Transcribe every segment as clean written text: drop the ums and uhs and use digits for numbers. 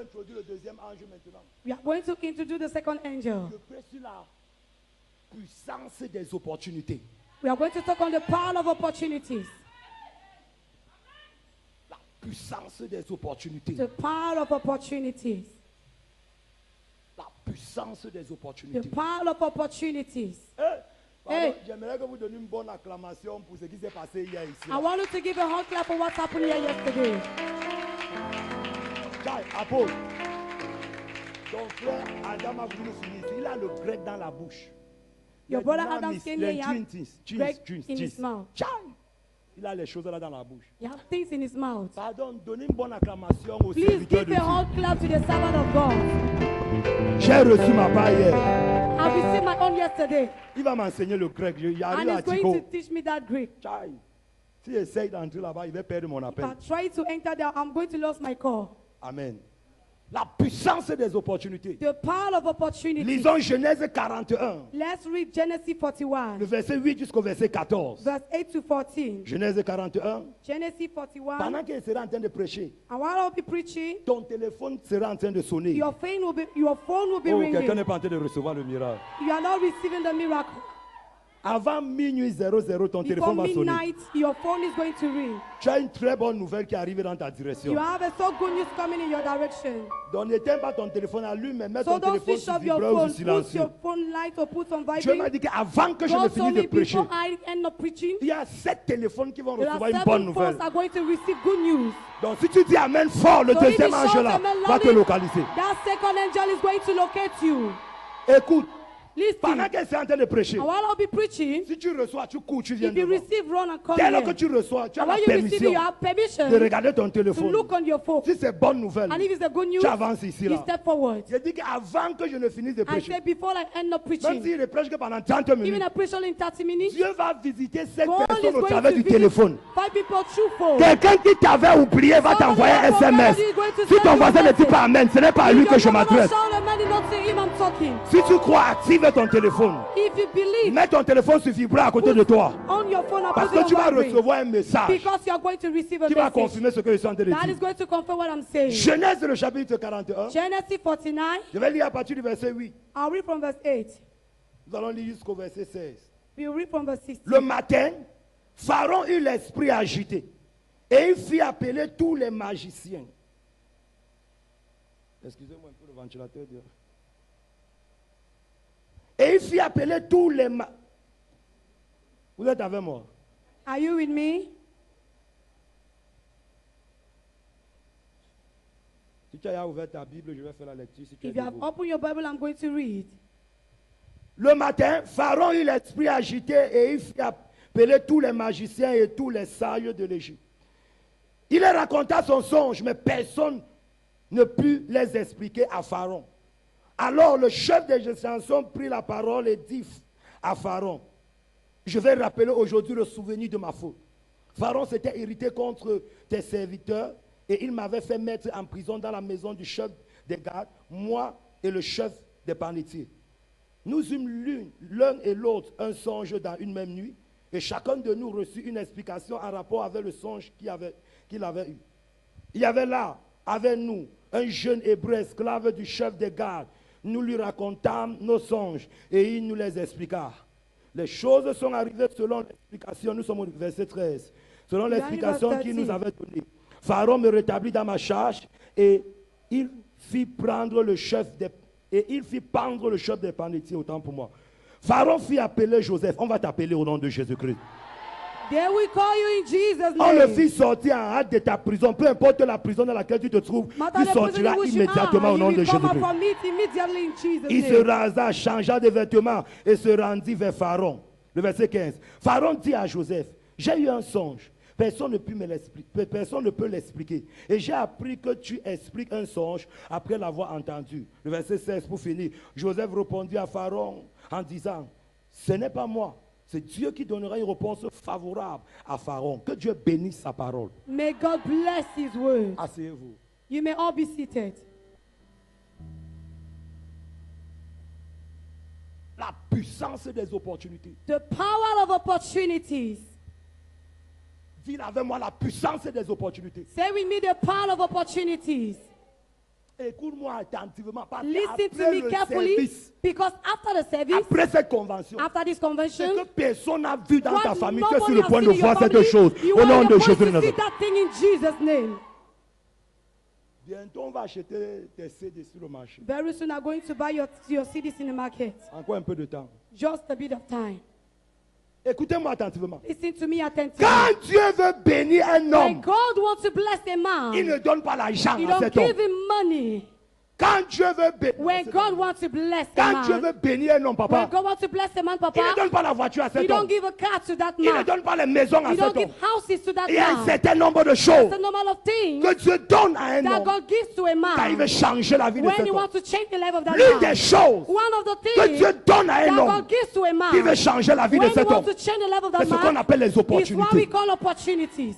introduire le deuxième ange maintenant. We are going to introduce the second angel. Je prie sur la puissance des opportunités. We are going to talk on the power of opportunities. La puissance des opportunités. The power of opportunities. La puissance des The opportunités. power of opportunities. Pardon, j'aimerais que vous donniez une bonne acclamation pour ce qui s'est passé hier ici. I want you to give a hot clap for what happened here yesterday. Tiens, Apôtre, ton frère Adam a voulu finir ici. Il a le grec dans la bouche. Your brother Adam came here, he had greg in his mouth. Tiens, il a les choses là dans la bouche. He has things in his mouth. Pardon, donnez une bonne acclamation au Please serviteur give de a hot Dieu. clap to the servant of God. J'ai reçu ma part hier. I received my own yesterday. Il va m'enseigner le grec. Il arrive And à he's going Tico. to teach me that Greek. Tiens, si j'essaye d'entrer là-bas, il va perdre mon If appel. I try to enter there, I'm going to lose my call. Amen. La puissance des opportunités. The power of opportunity. Lisons Genèse 41, Let's read Genesis 41, le verset 8 jusqu'au verset 14. verse 8 to 14. Genèse 41. Genesis 41. Pendant qu'il sera en train de prêcher, And while I'll be preaching, ton téléphone sera en train de sonner. your phone will be Oh, quelqu'un ringing. n'est pas en train de recevoir le miracle. You are not receiving the miracle. Avant minuit 00, ton Before téléphone va sonner. midnight, your phone is going to ring. Tu as une très bonne nouvelle qui arrive dans ta direction. You have a so good news coming in your direction. Donc n'éteins pas ton téléphone, allume, mais mets So ton don't téléphone switch sur off your vibreur ou phone. sur Put silencieux. your phone light or put on Dieu m'a vibrate. dit qu'avant que je ne God told finisse me de prêcher, before I end up preaching, il y a 7 téléphones qui vont there are recevoir une bonne 7 nouvelle. phones are going to receive good news. Donc si tu dis Amen fort, le So if deuxième you ange shout là amen va te loudly, localiser. that second angel is going to locate you. Écoute, pendant Listen. qu'elle est en train de prêcher, And while I'll be preaching, si tu reçois, tu cours, tu viens if you devant. receive, run and come Dès lors que here. tu reçois, tu as And la when you receive it, you permission have permission de regarder ton to téléphone. look on your phone. Si c'est bonne nouvelle, And if it's a good news, tu avances ici you là. step forward. J'ai dit qu'avant que je ne finisse de I prêcher, said before I end up même preaching, s'il ne prêche que pendant 30 even minutes, a preach only in 30 minutes, Dieu va visiter 7 God is personnes au going travers to du visit téléphone. 5 people through phone. Quelqu'un qui t'avait oublié va t'envoyer un SMS. Si ton voisin ne dit pas Amen, ce n'est pas à lui que je m'adresse. Si tu crois, active ton téléphone. If you believe, Mets ton téléphone sur vibreur à côté de toi. on your phone and Parce put que it tu on vas vibrate. recevoir un message Because you are going to receive a qui va message. confirmer ce que je suis en train de That is dire. going to confirm what I'm saying. Genèse le chapitre 41. Genesis 49, Je vais lire à partir du verset 8. I'll read from verse 8. Nous allons lire jusqu'au verset 16. We'll read from verse 16. Le matin, Pharaon eut l'esprit agité et il fit appeler tous les magiciens. Excusez-moi un peu le ventilateur. Et il fit appeler tous les magiciens. Vous êtes avec moi? Are you with me? Si tu as ouvert ta Bible, je vais faire la lecture. Si tu es If you have debout. opened your Bible, I'm going to read. Le matin, Pharaon eut l'esprit agité et il fit appeler tous les magiciens et tous les sages de l'Égypte. Il leur raconta son songe, mais personne ne put les expliquer à Pharaon. Alors le chef des Égyptiens prit la parole et dit à Pharaon, je vais rappeler aujourd'hui le souvenir de ma faute. Pharaon s'était irrité contre tes serviteurs et il m'avait fait mettre en prison dans la maison du chef des gardes, moi et le chef des panetiers. Nous eûmes l'un et l'autre un songe dans une même nuit et chacun de nous reçut une explication en rapport avec le songe qu'il avait eu. Il y avait là, avec nous, un jeune hébreu esclave du chef des gardes. Nous lui racontâmes nos songes et il nous les expliqua. Les choses sont arrivées selon l'explication, nous sommes au verset 13, selon l'explication qu'il nous avait donnée. Pharaon me rétablit dans ma charge et il fit pendre le chef des panetiers, autant pour moi. Pharaon fit appeler Joseph. On va t'appeler au nom de Jésus-Christ. There we call you in Jesus' On le name. fit sortir en hâte de ta prison. Peu importe la prison dans laquelle tu te trouves, Matter tu the prison sortiras in which you immédiatement are, au nom you de will come out Jésus-Christ. from it immediately in Jesus' Il se name. rasa, changea de vêtements et se rendit vers Pharaon. Le verset 15. Pharaon dit à Joseph, j'ai eu un songe. Personne ne peut l'expliquer. Et j'ai appris que tu expliques un songe après l'avoir entendu. Le verset 16 pour finir. Joseph répondit à Pharaon en disant, ce n'est pas moi. C'est Dieu qui donnera une réponse favorable à Pharaon. Que Dieu bénisse sa parole. May God bless His word. Asseyez-vous. You may all be seated. La puissance des opportunités. The power of opportunities. Dis avec moi la puissance des opportunités. Say with me the power of opportunities. Écoute-moi attentivement. Parce Listen qu'après to me le carefully, service, because after the service, après cette convention, after this ce convention, que personne n'a vu dans ta what famille, tu es sur nobody le has point seen de in your voir cette family, chose. you Au are nom in de the Jésus point de to see Nazareth. that thing in Jesus' name. Bientôt, on va acheter tes CD sur le marché. Very soon, I'm going to buy your CDs in the market. Encore un peu de temps. Just a bit of time. Écoutez-moi attentivement. Listen to me attentively. Quand Dieu veut bénir un When homme, God wants to bless a man, il ne donne pas l'argent He à don't cet homme. give him money. Quand Dieu veut bénir, When God wants to bless a quand Dieu man, veut bénir un homme, when papa, God wants to bless a man, il ne Papa, donne pas la voiture à He cet don't homme. give a car to that Il ne man. donne pas les maisons à He don't cet homme. give houses to that Il y a un man. certain nombre de choses It's a normal of things que Dieu donne à un that homme God gives to a quand il veut man changer la vie de when cet He homme. wants to change the life of that L'une des man. choses One of the que things Dieu donne à un that homme God gives to a man qui veut changer la vie de when He cet wants homme, to change the life of c'est that ce qu'on man appelle les is what we opportunités. call opportunities.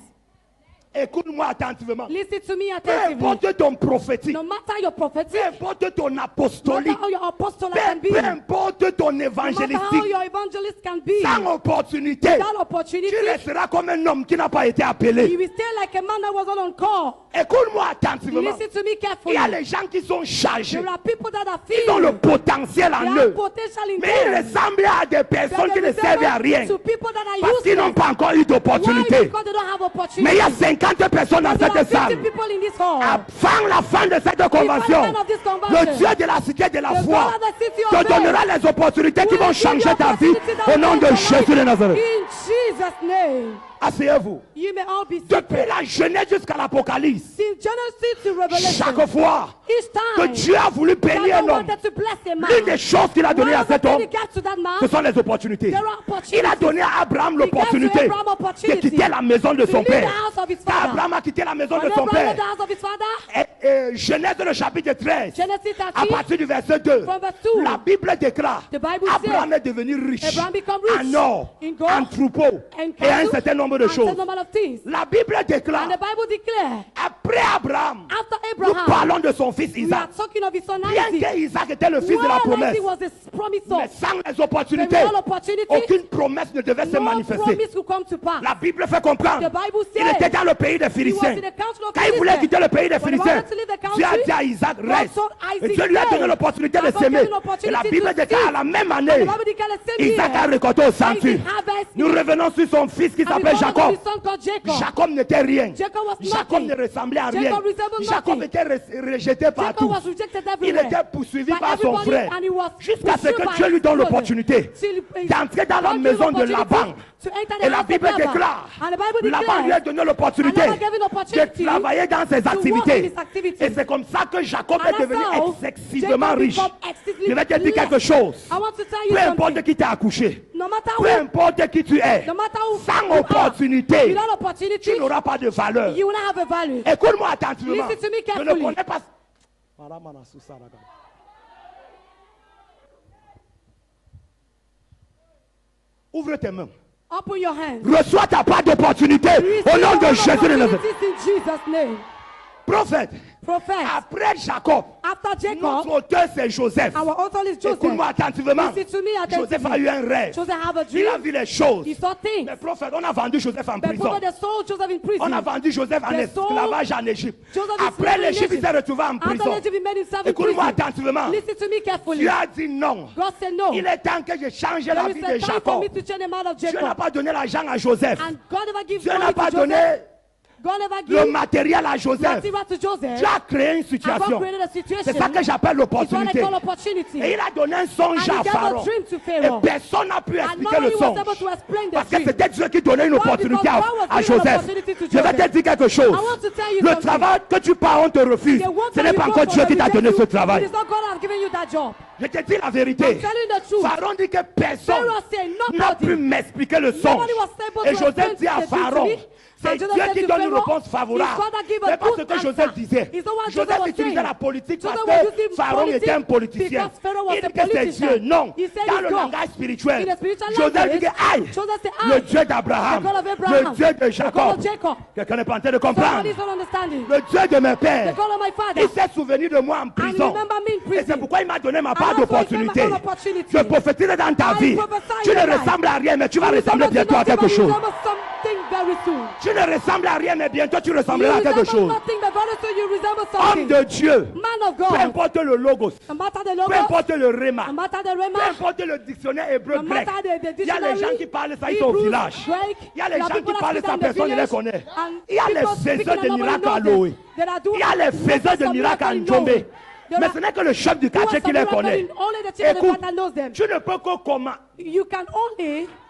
Écoute-moi attentivement. Listen to me Peu attentively. importe ton prophétique, No matter your prophetic, peu importe ton no apostolique, matter how your apostle can be, peu no importe ton matter how évangélistique, your evangelist can be, sans opportunité, without opportunity, tu resteras comme un homme qui n'a pas été appelé. you will stay like a man that was not on call. Écoute-moi attentivement. Listen to me Il carefully. y a les gens qui sont chargés. There are people that are Ils ont le filled. potentiel They en have eux. potential in Mais ils them. ressemblent à des personnes qui ne But they servent à resemble rien. to people that are Parce qu'ils n'ont useless. pas encore eu Why? d'opportunité. Because they don't have opportunity. Mais il y a 50 personnes dans There are cette 50 salle. people in this hall. Avant la fin de cette convention, end of this convention, le Dieu de la cité de la the foi God of the city of te faith donnera les opportunités qui will vont give you changer ta vie opportunity that au nom will de change your Jésus de life. Nazareth. In Jesus' name. Asseyez-vous. You may all be Depuis seated. la Genèse jusqu'à l'Apocalypse, Since Genesis to Revelation, chaque fois each que time Dieu a voulu that bénir un God homme, wanted to bless a man, l'une des choses qu'il a donné one à of the cet things homme, He gave to that man, ce sont les opportunités. there are opportunities. Il a donné à Abraham He gave l'opportunité to Abraham de opportunity quitter la maison de to son leave the père. house of his Quand father. Abraham a quitté la maison When de son Abraham left père, the house of his father, Genèse le chapitre 13, Genesis à 13, partir du verset 2, from verse 2, la Bible déclare the Bible Abraham says, est devenu riche Abraham become rich en or, in gold, en troupeau and et un cattle, certain nombre de and choses. certain number of things. La Bible déclare, And the Bible declares, après Abraham, after nous Abraham, parlons de son fils we are Isaac. talking of his son Bien Isaac. que Isaac était le fils de la While promesse, Isaac was the promised mais son, sans les there opportunités, were all opportunities, aucune promesse ne devait se no manifester. promise will come to pass. La Bible fait comprendre, The Bible il says était dans le pays des he was Philistins. in the council of Quand il voulait Philistines. quitter le pays des When he Philistins, wanted to leave the Dieu a country, dit à Isaac, God reste. told Et Isaac, Dieu lui a stay. donné l'opportunité de God gave s'aimer. him opportunity Et la to Bible seek. déclare à la même And année, the Bible declares the same Isaac a year, récolté au centuple. Isaac harvested. Nous revenons sur son fils qui And he s'appelle found Jacob. his son called Jacob. Jacob n'était rien. Jacob was Jacob nothing. ne ressemblait à rien. Jacob resembled Jacob nothing. était rejeté par Jacob tous. was rejected Il everywhere était poursuivi by par son everybody, frère. and he was Jusqu'à ce pursued que by Dieu lui his donne brother. l'opportunité Till d'entrer dans la God gave maison de opportunity Laban. to enter the Et la house of Bible Laban. déclare, And the Bible Laban lui a declares, donné l'opportunité and Laban gave him de opportunity travailler dans ses to work in activités. his activities. Et c'est comme ça que Jacob And est that's devenu how excessivement Jacob riche. become excessively Je vais te dire blessed. quelque chose. I want to tell you Peu something. importe qui t'a accouché, No matter peu who, importe qui tu es, no matter who sans you are, opportunité, without opportunity, tu n'auras pas de valeur. you will not have a value. Écoute-moi attentivement. Listen to me Je ne carefully. connais pas. Ouvre tes mains. Open your hands. Reçois ta part d'opportunité Receive au nom de all Jésus de Nazareth. opportunities in Jesus' name. Prophète, Prophet, après Jacob, after Jacob, notre auteur c'est Joseph. our author is Joseph. Écoute-moi attentivement. Listen to me attentively. Joseph a eu un rêve. Joseph have a Il a dream. vu les choses. He saw things. Mais prophète, on a vendu Joseph en The prison. prophet that sold Joseph in prison. On a vendu Joseph en They sold esclavage en Égypte. Joseph in Après slavery in l'Égypte, il Egypt. s'est retrouvé en After prison. Egypt, he made himself in Écoute-moi prison. attentivement. Listen to me carefully. Dieu a dit non. God said no. Il est temps que je change There la is vie a de time for Jacob. me to change the mind of Dieu n'a Jacob. pas donné l'argent à Joseph. And God never gives Dieu money n'a to pas Joseph. donné God never le gives matériel à Joseph. material to Joseph. Dieu a créé une And God situation. created a situation. C'est ça que j'appelle It's what I l'opportunité. call opportunity. Et il a donné un songe And he à gave a Pharaon. dream to Et Pharaoh. personne n'a pu And expliquer le nobody was songe. able to explain the Parce que dream. c'était Dieu qui donnait une Why? opportunité Because God à was giving Joseph. opportunity to Je vais te Joseph. dire quelque chose. I want to tell you Le something. travail que tu pars, on te refuse. The work Ce that n'est you pas go encore for, Dieu qui they t'a reject donné you. ce It travail. is not God that has given you that job. Je te dis la vérité. I'm telling the truth. Pharaon dit que personne Pharaoh said n'a nobody. pu m'expliquer le songe. Nobody was able Et to Joseph explain dit à the dream to Pharaon, me. c'est And Dieu Joseph said qui to donne une Pharaoh, réponse favorable. it's God that give a C'est pas ce good que answer. Joseph disait. It's not what Joseph Joseph was utilisait saying. la politique parce Joseph was que using Pharaon politics était un politicien. because Pharaoh was Il a dit que c'est politician. Dieu. Non. He said Dans it's le God. langage spirituel, In the spiritual Joseph dit language, que aïe, Joseph said, le aïe, Dieu d'Abraham, the God of Abraham, le Dieu de the God Jacob. of Jacob. Quelqu'un n'est pas en train de comprendre. Somebody's not understanding. Le Dieu de mes The pères. God of my father. Il s'est souvenu de moi en And prison. remember me in Et c'est prison. pourquoi il m'a donné ma And pas d'opportunité. Je prophétise dans ta vie. Tu ne ressembles à rien, mais tu vas ressembler bientôt à quelque chose. Tu ne ressembles à rien, mais bientôt tu ressembleras à quelque chose. Homme de Dieu, peu importe le logos, peu importe le réma, peu importe le dictionnaire hébreu grec, il y a les gens qui parlent ça, ils sont au village. Il y a les gens qui parlent ça, personne ne les connaît. Il y a les faiseurs de miracles à Loé. Il y a les faiseurs de miracles à Njombe. Mais ce n'est que le chef du quartier qui les connaît. Écoute, tu ne peux que comment.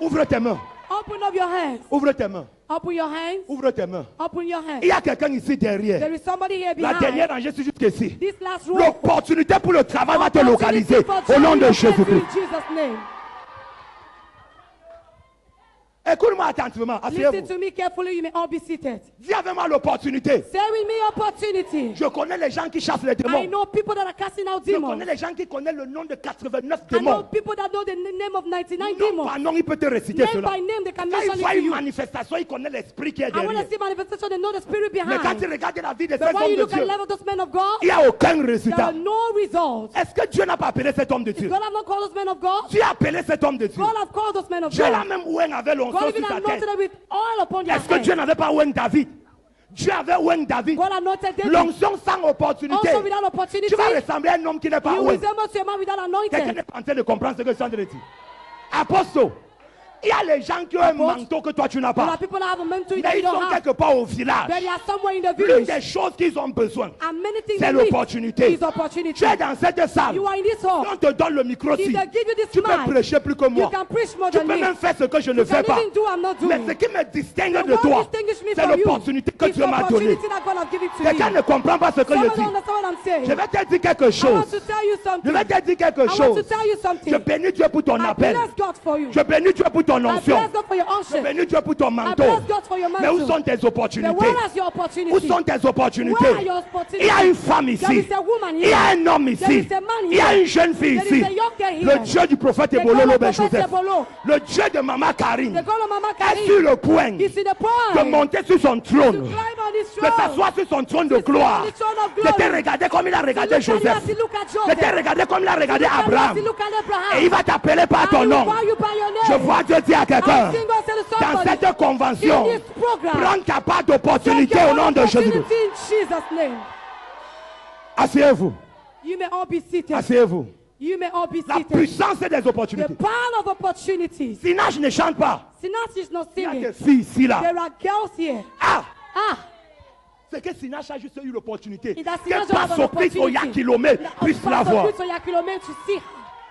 Ouvre tes mains. Open up your hands. Ouvre tes mains. Open your hands. Ouvre tes mains. Open your hands. Il y a quelqu'un ici derrière. There is somebody here La behind. dernière rangée, c'est jusqu'ici. This last row. L'opportunité pour le travail va te localiser au nom de Jésus-Christ. In Jesus' name. Écoute-moi attentivement. Listen Asseyez-vous. to me carefully. You may all be seated. Dis avec moi l'opportunité. Say with me opportunity. Je connais les gens qui chassent les I démons. know people that are casting out Je demons. connais les gens qui connaissent le nom de 89 I know démons. people that know the name of 99 Non demons. par nom, il peut te réciter Name cela. by name, they can Quand mention il it voit to une you. manifestation, il connaît l'esprit qui est I want derrière. to see manifestation, they know the spirit Mais quand behind. tu regardes la vie de ces But when hommes you de look at the Dieu, level of those men of God, il n'y a aucun there résultat. are no results. Est-ce que Dieu n'a pas appelé cet homme de Dieu? God have not called those men of God. Dieu a appelé cet homme de Dieu. God have called those men of Dieu l'a God. même oué avec l'onction God sur even sa anointed tête. them with oil upon their Est-ce que Dieu head. n'avait pas oué David? Dieu avait oué David. God anointed David. L'onction sans opportunité. Also without opportunity, Tu vas ressembler à un homme qui n'est pas you oué. resemble to a man without Quelqu'un anointing. n'est pas en train de comprendre ce que je suis en train de dire. Apostle, il y a les gens qui ont un manteau que toi tu n'as There are pas. people that have a mentor that Mais you ils sont don't have. quelque part au village. But they are somewhere in the L'une village. des choses qu'ils ont besoin, And many things c'est they need l'opportunité. is opportunity. Tu es dans cette salle. You are in this hall. On te donne le micro If ci. they give you this Tu peux mic, prêcher plus que you moi. can preach more Tu than peux me. même faire ce que je ne You fais can pas. even do I'm not Mais doing. ce qui me distingue The de what toi, distinguish me c'est from you l'opportunité que is Dieu m'a donnée. opportunity that God have given to Quelqu'un you. ne comprend pas ce que je Someone don't dis. understand what I'm saying. Je vais te dire quelque I want chose. to tell you Je something. vais te dire quelque I want to chose. tell you something. Je bénis Dieu pour ton I appel. bless God for you. Je bénis Dieu pour ton I onction. bless God for your Je unction. bénis Dieu pour ton I manteau. bless God for your Mais où mantle. sont tes But opportunités? where is your Où opportunity? sont tes opportunités? Where are your Il y a opportunities? une femme There ici. is a woman Il y a here. un homme There ici. is a man Il y a here. une jeune fille There ici. is a young girl Le here. Dieu du prophète The Ebolo God of Lobe Prophet Joseph. Ebolo. Le Dieu de Maman Karine The God of Mama est sur Karine. le point He's in the de point monter sur son to trône. climb on his De throne. s'asseoir sur son trône de To sit gloire. on the throne of De glory. te regarder comme il a To regardé look at you Joseph. as he look at De Joseph. te regarder comme il a regardé To look at you Abraham. as he look at Abraham. Et il va t'appeler par And ton he will nom. call you by your name. Je vois Dieu dire à quelqu'un, I sing God say to dans somebody, cette convention, in this program, prends ta part d'opportunité take au your nom de Jésus. opportunity in Jesus' name. Asseyez-vous. You may all be seated. Asseyez-vous. You may all be La seated. puissance des The opportunités. power of opportunities. Sinach ne chante pas. Sinach is not Il y a singing. des filles ici là. There are girls here. Ah! Ah, C'est que Sinach a juste eu l'opportunité. it has Que Sinach have an Pastor Christ au opportunity. Yakilomé puisse la voir. So you to see her.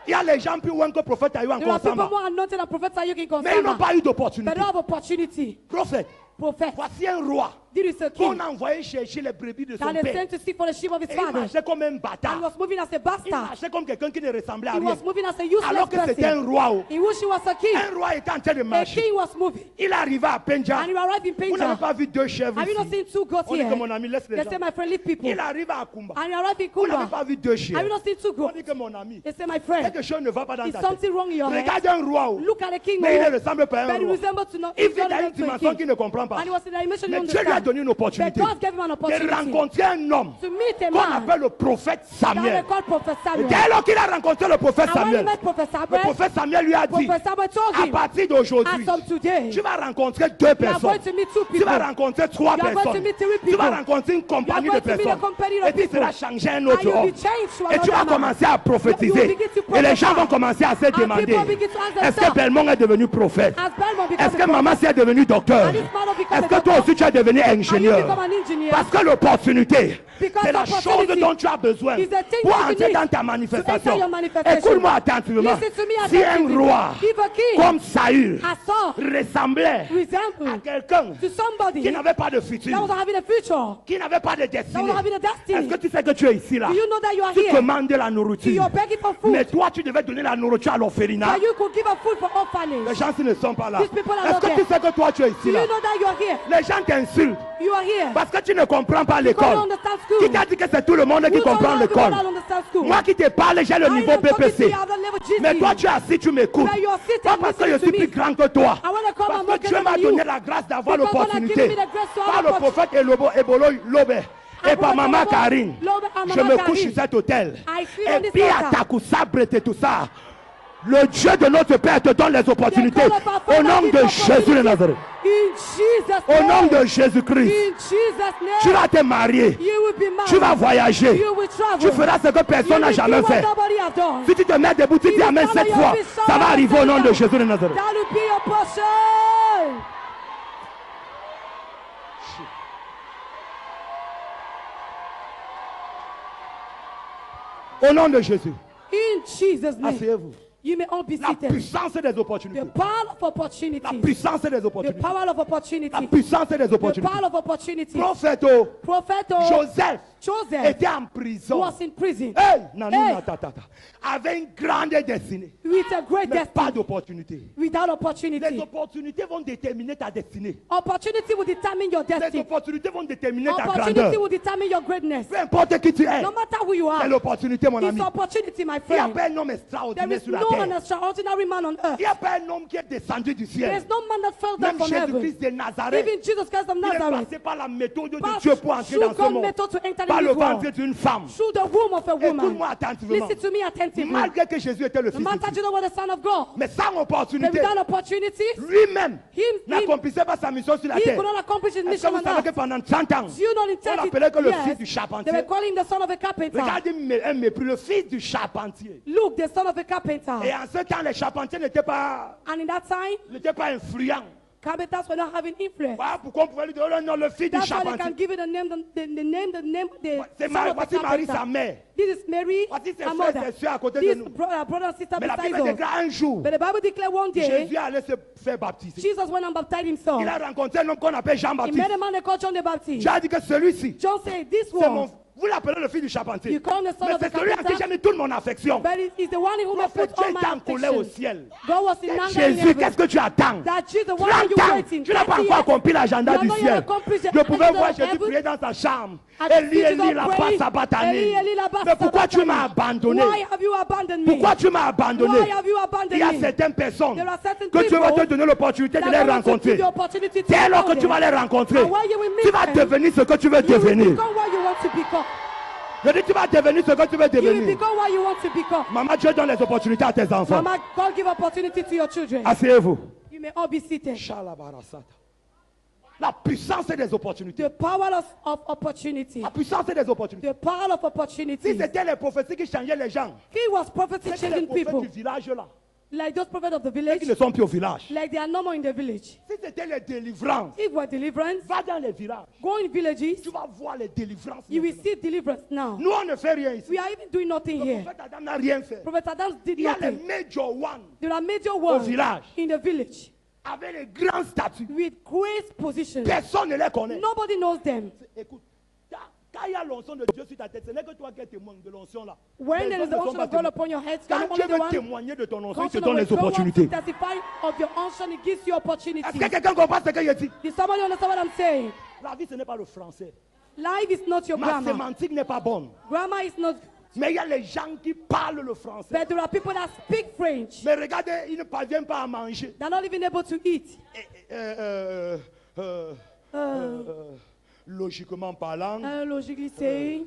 Il y a les gens plus loin que le prophète a eu There encore are people ensemble. more anointed than Prophet Sayuki Mais ils n'ont Konsama. pas eu But d'opportunité. they have opportunity. Prophète, Prophet. voici un roi There is a qu'on king a envoyé chercher les brebis de son that is père. sent to seek for the sheep of his Et il father. marchait comme un And he bâtard. was moving as a Il bastard. marchait comme quelqu'un qui ne ressemblait à He rien. was moving as a useless Alors que c'était un person. roi. Oh. He wish he was a king. Un roi était en train de A marcher. king was moving. Il arrivait à Pendja. And he arrived in Vous n'avez Pendja. pas vu deux chèvres Have you not ici. seen two goats On dit here? que mon ami laisse les They gens. say, my friend, leave people. Il arrive à Kumba. And he arrived in Vous n'avez Kumba. pas vu deux Have chiens. you not seen two On goats? dit que mon ami. They say, my friend, Quelque chose ne va pas dans is ta tête. something wrong in your head? Regarde un roi. Oh. Look at the king, Mais il ne oh, ressemble pas à but un he roi. resembles to not. Il He's vit not dans une even to a dimension king. qu'il ne comprend pas. And he was in a dimension he Mais Dieu lui a understand. donné une But opportunité God gave him an de opportunity rencontrer un homme to meet a qu'on man appelle le prophète that Samuel. they call Prophet Et Samuel. dès lors qu'il a rencontré le prophète And when he Samuel, met Prophet le Samuel, prophète Samuel lui a dit, Prophet Samuel told à him, partir d'aujourd'hui, as from today, tu vas rencontrer deux you are personnes. going to meet two Tu people. vas rencontrer trois You are going to personnes. meet three Tu vas people. rencontrer une compagnie You are de going to meet a personnes. company of Et tu people. seras changé un And autre you'll homme. be changed to Et tu vas another man. commencer à You prophétiser. will begin to Et les gens prophesy. vont commencer à se And demander, people begin to ask est-ce que themselves, Belmont est devenu prophète? as Belmont becomes Est-ce que a maman prophet, est devenue docteur? and this man will become Est-ce a que toi doctor, aussi tu es devenu and you ingénieur? become an engineer? Parce que l'opportunité, Because c'est la chose opportunity dont tu as besoin is the thing pour that you entrer need dans ta to manifestation. enter your manifestation. Écoute-moi attentivement. Listen to me Si un attentively. roi If a king comme Saül as Saul ressemblait à resemble quelqu'un to somebody qui that n'avait pas de futur, was having a future, qui n'avait pas de that destinée, was having a est-ce destiny, que tu sais que tu es ici là? do you know that you are Tu here? commandes de la nourriture. You are begging for Mais food, toi, tu devais donner la nourriture à l'orphelinat. but you could give a food for Les orphanage. gens qui ne sont pas là. These people are Est-ce not que there. tu sais que toi, tu es Do ici you là? know that you are here? Les gens t'insultent You are here parce que tu ne comprends pas because you l'école. understand school. Qui t'a dit que c'est tout le monde qui Who told comprend you that people l'école? don't understand school? Moi qui te parle, j'ai le I niveau am talking to BPC. you at the level GC. Mais toi, tu es assis, tu m'écoutes. But you are sitting Pas parce que je listening suis to plus me. grand que toi. I want to come and Parce que Dieu m'a donné la grâce d'avoir Because God has l'opportunité given me the grace to have par le opportunity. prophète Ebolo Lobe Et par Maman Karine, je me couche sur cet hôtel. Et puis à Takusabre et tout ça. Le Dieu de notre Père te donne les opportunités. Au nom de Jésus de Nazareth. Au nom de Jésus-Christ. Tu vas te marier. Tu vas voyager. Tu feras ce que personne n'a jamais fait. Si tu te mets debout, tu dis Amen 7 fois. Ça va arriver au nom de Jésus de Nazareth. Au nom de Jésus. Asseyez-vous. You may all be La seated. puissance des opportunités. The power of opportunity. La puissance des The opportunités. power of opportunity. La puissance des The opportunités. power of opportunity. Prophète Joseph était en prison. was in prison. Hey, Hey. avait une grande destinée. With a great Mais pas destiny. d'opportunité. Without Les opportunity. opportunités vont déterminer ta destinée. Opportunity will determine your Les destiny. opportunités vont déterminer ta Opportunity grandeur. will determine your greatness. Peu importe qui tu es, No matter who you c'est are, l'opportunité, mon ami. it's opportunity, my Il n'y a friend. pas un homme There extraordinaire is sur la no an terre. extraordinary man on earth. Il n'y a pas un homme qui est descendu du ciel. There's no man that fell down Même from Jésus-Christ heaven. de Nazareth, Even Jesus Christ of il est Nazareth. passé par la méthode de Passed Dieu pour entrer through dans ce God's monde. method to enter Par in le this world. ventre d'une femme. Through the womb of a woman. Écoute-moi attentivement. Listen to me attentively. Malgré que Jésus était le No Fils de matter Dieu. you know what the Son of God. Mais sans But opportunité, without opportunity, lui-même Him- n'accomplissait pas sa mission sur la he terre. could not accomplish his Est-ce que mission vous on savez que earth. pendant 30 ans, Do you know in on 30 l'appelait que le years, fils du they charpentier? were calling him the son of a carpenter. Regardez un mépris, le fils du charpentier. Luke, the son of a carpenter. Et en ce temps, les charpentiers n'étaient pas And in that time, influents. carpenters were not having influence. Voilà pourquoi on pouvait lui dire, oh non, le fils du That's why they charpentier. can give it the name, the C'est son of a voici Marie, sa carpenter. mère. This is Mary, Voici ses her frères mother. et sœurs à côté de This nous. brother and sister Mais la beside Bible us. déclare un jour, But the Bible declared one day, Jésus allait se faire baptiser. Jesus went and baptized himself. Il a rencontré un homme qu'on appelle He Jean-Baptiste. met a man they called John the Baptist. J'ai dit que celui-ci, John said, this c'est mon... one, Vous l'appelez le fils du charpentier. you call the son Mais of the c'est celui en qui carpenter, j'ai mis toute mon affection. but it's the one in whom I Prophète, put Dieu all my était en colère au affection. ciel. God was in anger in Jésus, heaven. qu'est-ce que tu attends? That Jesus, why 30 are you ans, waiting? tu n'as pas 30 encore years. accompli l'agenda You du have not ciel. yet accomplished the Je pouvais agenda voir of Jésus heaven. prier dans sa chambre. I could Eli, see Eli, God la praying. Sabatani. Eli, Eli, la Mais pourquoi tu Sabatani. m'as abandonné? Why have you abandoned me? Pourquoi tu m'as abandonné? Why have you abandoned Il y a me? certaines personnes There are certain que Dieu va te people donner l'opportunité de that les God wants to give rencontrer. you opportunity to Dès lors que encounter. tu vas les rencontrer, And while you will meet tu vas them, devenir ce que tu veux you will devenir. become what you want to become. Je dis, tu vas devenir ce que tu veux You will devenir. become what you want to become. Maman, Dieu donne les opportunités à tes enfants. Mama, God give opportunity to your children. Asseyez-vous. You may all be seated. Shalabarasata. La puissance des opportunités. The power of opportunity. La puissance des opportunités. The power of Si opportunity. c'était les prophéties qui changeaient les gens, He was prophecy c'était les changing prophètes people. du village là, Like those prophets of the qui village. ne sont plus au village. Like they are no more in the village. Si c'était les délivrances, If we're deliverance, va dans les villages. go in villages. Tu vas voir les délivrances. You will maintenant. see deliverance now. Nous, on ne fait rien ici. We are even doing nothing Le here. prophète Adam n'a rien fait. Prophet Adam did Il y a les nothing. major one There are major ones village. in the village avec les grands statuts. with great positions. Personne ne les connaît. Nobody knows them. Écoute, quand il y a l'onction de Dieu sur ta tête, ce n'est que toi qui es témoin de l'onction là. When there is Personne the ne sont unction pas of God témoins. upon your head, you are Quand not Dieu only the veut one. témoigner de ton onction, il te Constant donne when les God wants to opportunités. testify of your unction, He gives you opportunity. Est-ce que quelqu'un comprend ce que je dis? Did somebody understand what I'm saying? La vie, ce n'est pas le français. Life is not your Ma grammar. sémantique n'est pas bonne. Grammar is not. Mais il y a les gens qui parlent le français. But there are people that speak French. Mais regardez, ils ne parviennent pas à manger. They're not even able to eat. Logiquement parlant, Logically saying,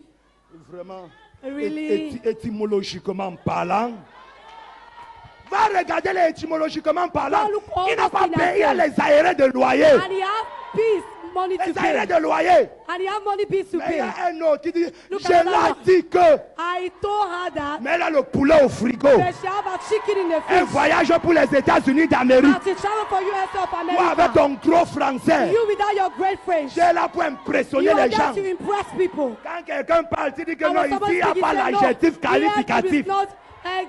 vraiment, really. étymologiquement parlant. Va regarder les étymologiquement parlant. Go look Il n'a all pas those payé things. les aérés de loyer. And he have peace, money to Les pay. aérés de loyer. And he have money bills to Mais il y pay. a un autre qui dit, Look je at l'ai that. dit que. I told her that Mais elle a le poulet au frigo. that she have a chicken in the Un fridge. voyage pour les États-Unis d'Amérique. As a travel for USA of Ou avec America. ton gros français. You without your great French. Tu es là pour impressionner You are les there gens. to impress people. Quand quelqu'un parle, tu dis que And non, when somebody ici, il n'y a speaks, pas you say, no, l'adjectif here qualificatif. it is not,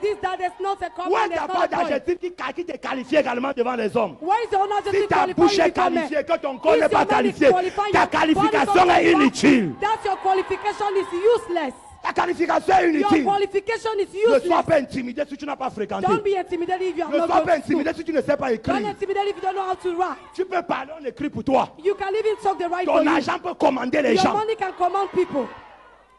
this, that, there's not a Où common, est-ce qu'il n'y there's a not pas a point. d'adjectif qui te qualifie également devant les hommes? Where is the own adjective Si ta qualifying bouche est you become? qualifiée, que ton corps If n'est pas your man is qualifié, qualifying, ta your body is qualification not est qualified, inutile. That's your qualification is useless. Ta qualification est Your inutile. qualification is Ne sois useless. pas intimidé si tu n'as pas fréquenté. Don't be intimidated if you have Ne not sois gone pas to school. intimidé si tu ne sais pas Don't écrire. intimidate if you don't know how to write. Tu peux parler, on écrit pour toi. You can even talk the right for Ton you. agent peut commander les Your gens. money can command people.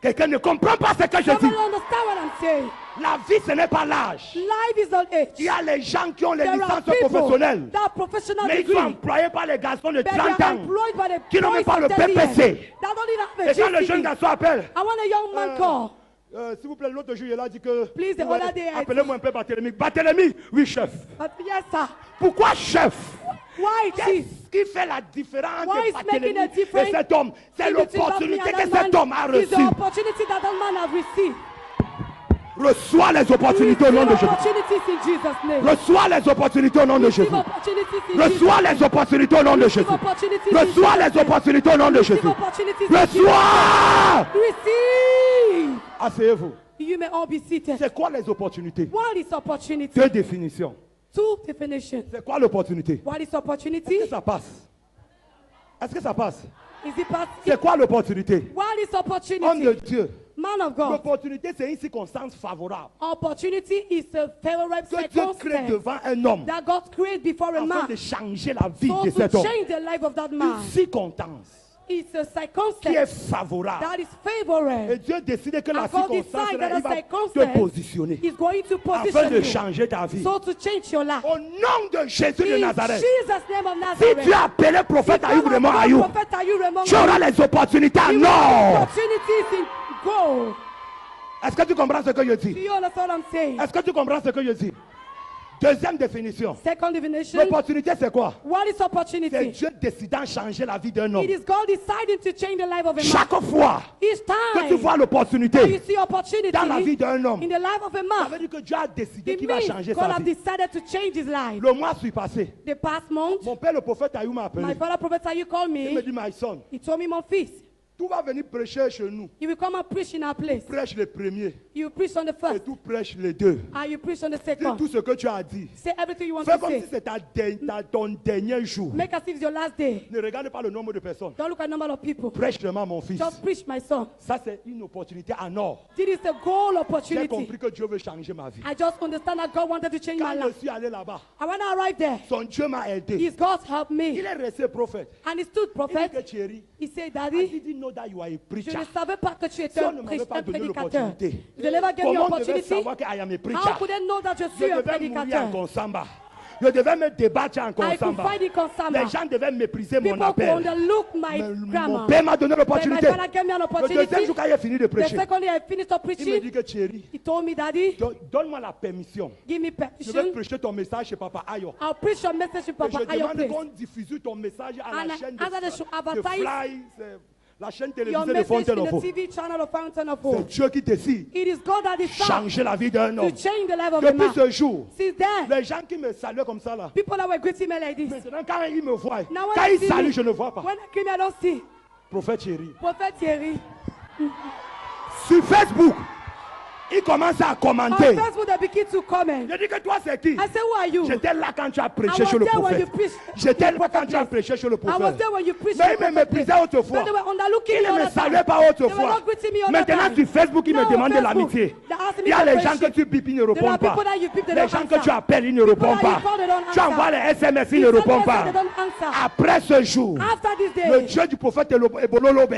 Quelqu'un ne comprend pas ce que je Somebody dis. understand what I'm saying. La vie, ce n'est pas l'âge. Life is not age. Il y a les gens qui ont les There are licences people professionnelles, that have professional mais ils degree, sont employés par les garçons de but they 30 are ans employed by the qui n'ont même boys pas le of 30 years PPC. that don't even Et have quand le a jeune GCD. garçon appelle, I want a young man call. s'il vous plaît, l'autre jour, il a dit que... Please, the other day I Appelez-moi un peu Barthélemy. Barthélemy, oui, chef. Yes, sir. Pourquoi chef? Why, chief? Qu'est-ce qui fait la différence Why is entre making Barthélemy a et difference cet homme? C'est in between l'opportunité that me que and that cet homme a man is the reçue. opportunity that that man have received. Reçois les opportunités au nom de Receive Jésus. opportunities in Jesus' name. Reçois les opportunités au nom de Receive Jésus. opportunities in Jesus' Reçois les opportunités au nom de Receive Jésus. opportunities in Reçois Jesus' les name. opportunités au nom de Receive Jésus. opportunities in Jesus' Reçois. name. Receive. Asseyez-vous. You may all be seated. C'est quoi les opportunités? What is opportunity? Deux définitions. Two definitions. C'est quoi l'opportunité? What is Est-ce que opportunity? ça passe? Est-ce que ça passe? Is it part? C'est quoi l'opportunité? What is Homme de opportunity? Dieu. Man of God. L'opportunité, c'est une circonstance favorable Opportunity is a favorable que Dieu crée circumstance devant un homme that God created before a afin man. de changer la vie So de to cet homme. change the life of that Une man. circonstance It's a qui est circumstance favorable. that is Et favorable. Dieu décide que la And God circonstance, decide là, that il a va te circumstance positionner is going to afin position de you. changer ta vie. So to change your life. Au nom de Jésus de In Nazareth, Jesus' name of si Nazareth. tu as appelé prophète If Ayoub God Raymond has Ayoub, called prophet Ayoub Raymond tu auras Ayoub, les opportunités à you will have nord. opportunities in gold. Est-ce que tu comprends ce que je Do dis? you understand what I'm saying? Est-ce que tu comprends ce que je dis? Deuxième définition. Second definition. L'opportunité, c'est quoi? What is C'est opportunity? Dieu décidant de changer la vie d'un homme. It is God deciding to change the life of a man. Chaque fois Each que tu time vois you l'opportunité see opportunity dans la vie d'un homme, in the life of a ça man, veut dire que Dieu a décidé it qu'il va means changer God sa has vie. decided to change his life. Le mois suis passé, The past month, mon père le prophète Ayoub m'a appelé. my father prophet Ayoub called Il me me. dit, my son, He told me, mon fils, tu vas venir prêcher chez nous. you will come and preach in our place. Prêche les premiers You preach on the et first, tu prêches les deux. and you preach on the Dis second. tout ce que tu as dit. Say everything you want Fais to comme si say. c'était ton dernier jour. Make as if it's your last day. Ne regarde pas le nombre de personnes. Don't look at the number of people. Prêche seulement mon fils. Just preach, my son. Ça, c'est une opportunité en or. This is a goal J'ai opportunity. compris que Dieu veut changer ma vie. I just understand that God wanted to change Quand my je life. suis allé là-bas, And when I arrived there, son Dieu m'a aidé. His God helped Il me. est resté prophète. And he stood, Il dit que prophet. Thierry, He said, I Daddy, didn't know that you are a je preacher. ne savais pas que tu étais Si on un ne m'avait pas donné prédicateur. l'opportunité, If they never gave me comment on devait opportunity, savoir que I am a how preacher? could they know that je Je suis un devais mourir en prédicateur? Konsamba. Je devais me débattre en I could Konsamba. find in Konsamba. Les gens devaient mépriser mon People could appel. underlook my Mais mon grammar. père m'a donné But my l'opportunité. father gave me an Le deuxième opportunity. jour, quand il a fini de The prêcher, second day I finished up il me preaching. dit que Thierry, He told me, Daddy, donne-moi la permission. give me Je vais permission. prêcher ton message chez Papa Ayo. I'll preach your message to Et Papa je Ayo demande place. qu'on diffuse ton message à And la I chaîne ask that they should de advertise Fly, la chaîne Your télévisée de message Fontaine in of the Hope. TV channel of Fountain of C'est Hope. Dieu qui décide It is God that de decides changer la vie d'un to homme. change the life of a Depuis man. ce jour, Since then, les gens qui me saluent comme ça là, people that were greeting me like this. maintenant quand ils me voient, Now when quand they ils see saluent, me, je ne vois pas. when they came, I don't see. Prophète Thierry. Prophet Thierry. Sur Facebook, ils commencent à On commenter. Facebook, they begin to comment. Je dis que toi c'est qui? I say, who are you? J'étais là quand tu as I prêché was chez le there when prophète. you preached. J'étais là quand tu as prêché chez le I was prophète. there when you preached. Mais ils me méprisaient autrefois. But they were underlooking Ils me ne all me the time. saluaient pas They were autrefois. not greeting me all the Maintenant time. sur Facebook, ils me Now, demandent de Facebook, l'amitié. they ask me Il y a for les gens que friendship. tu bipes, ils ne There répondent are pas. people that you beep, they Les don't gens que answer. tu appelles, ils ne répondent that you pas. call, they don't Tu answer. envoies les SMS, ils You ne send répondent message, pas. they don't answer. Après ce jour, After this day, le Dieu du prophète Ebolo Lobe,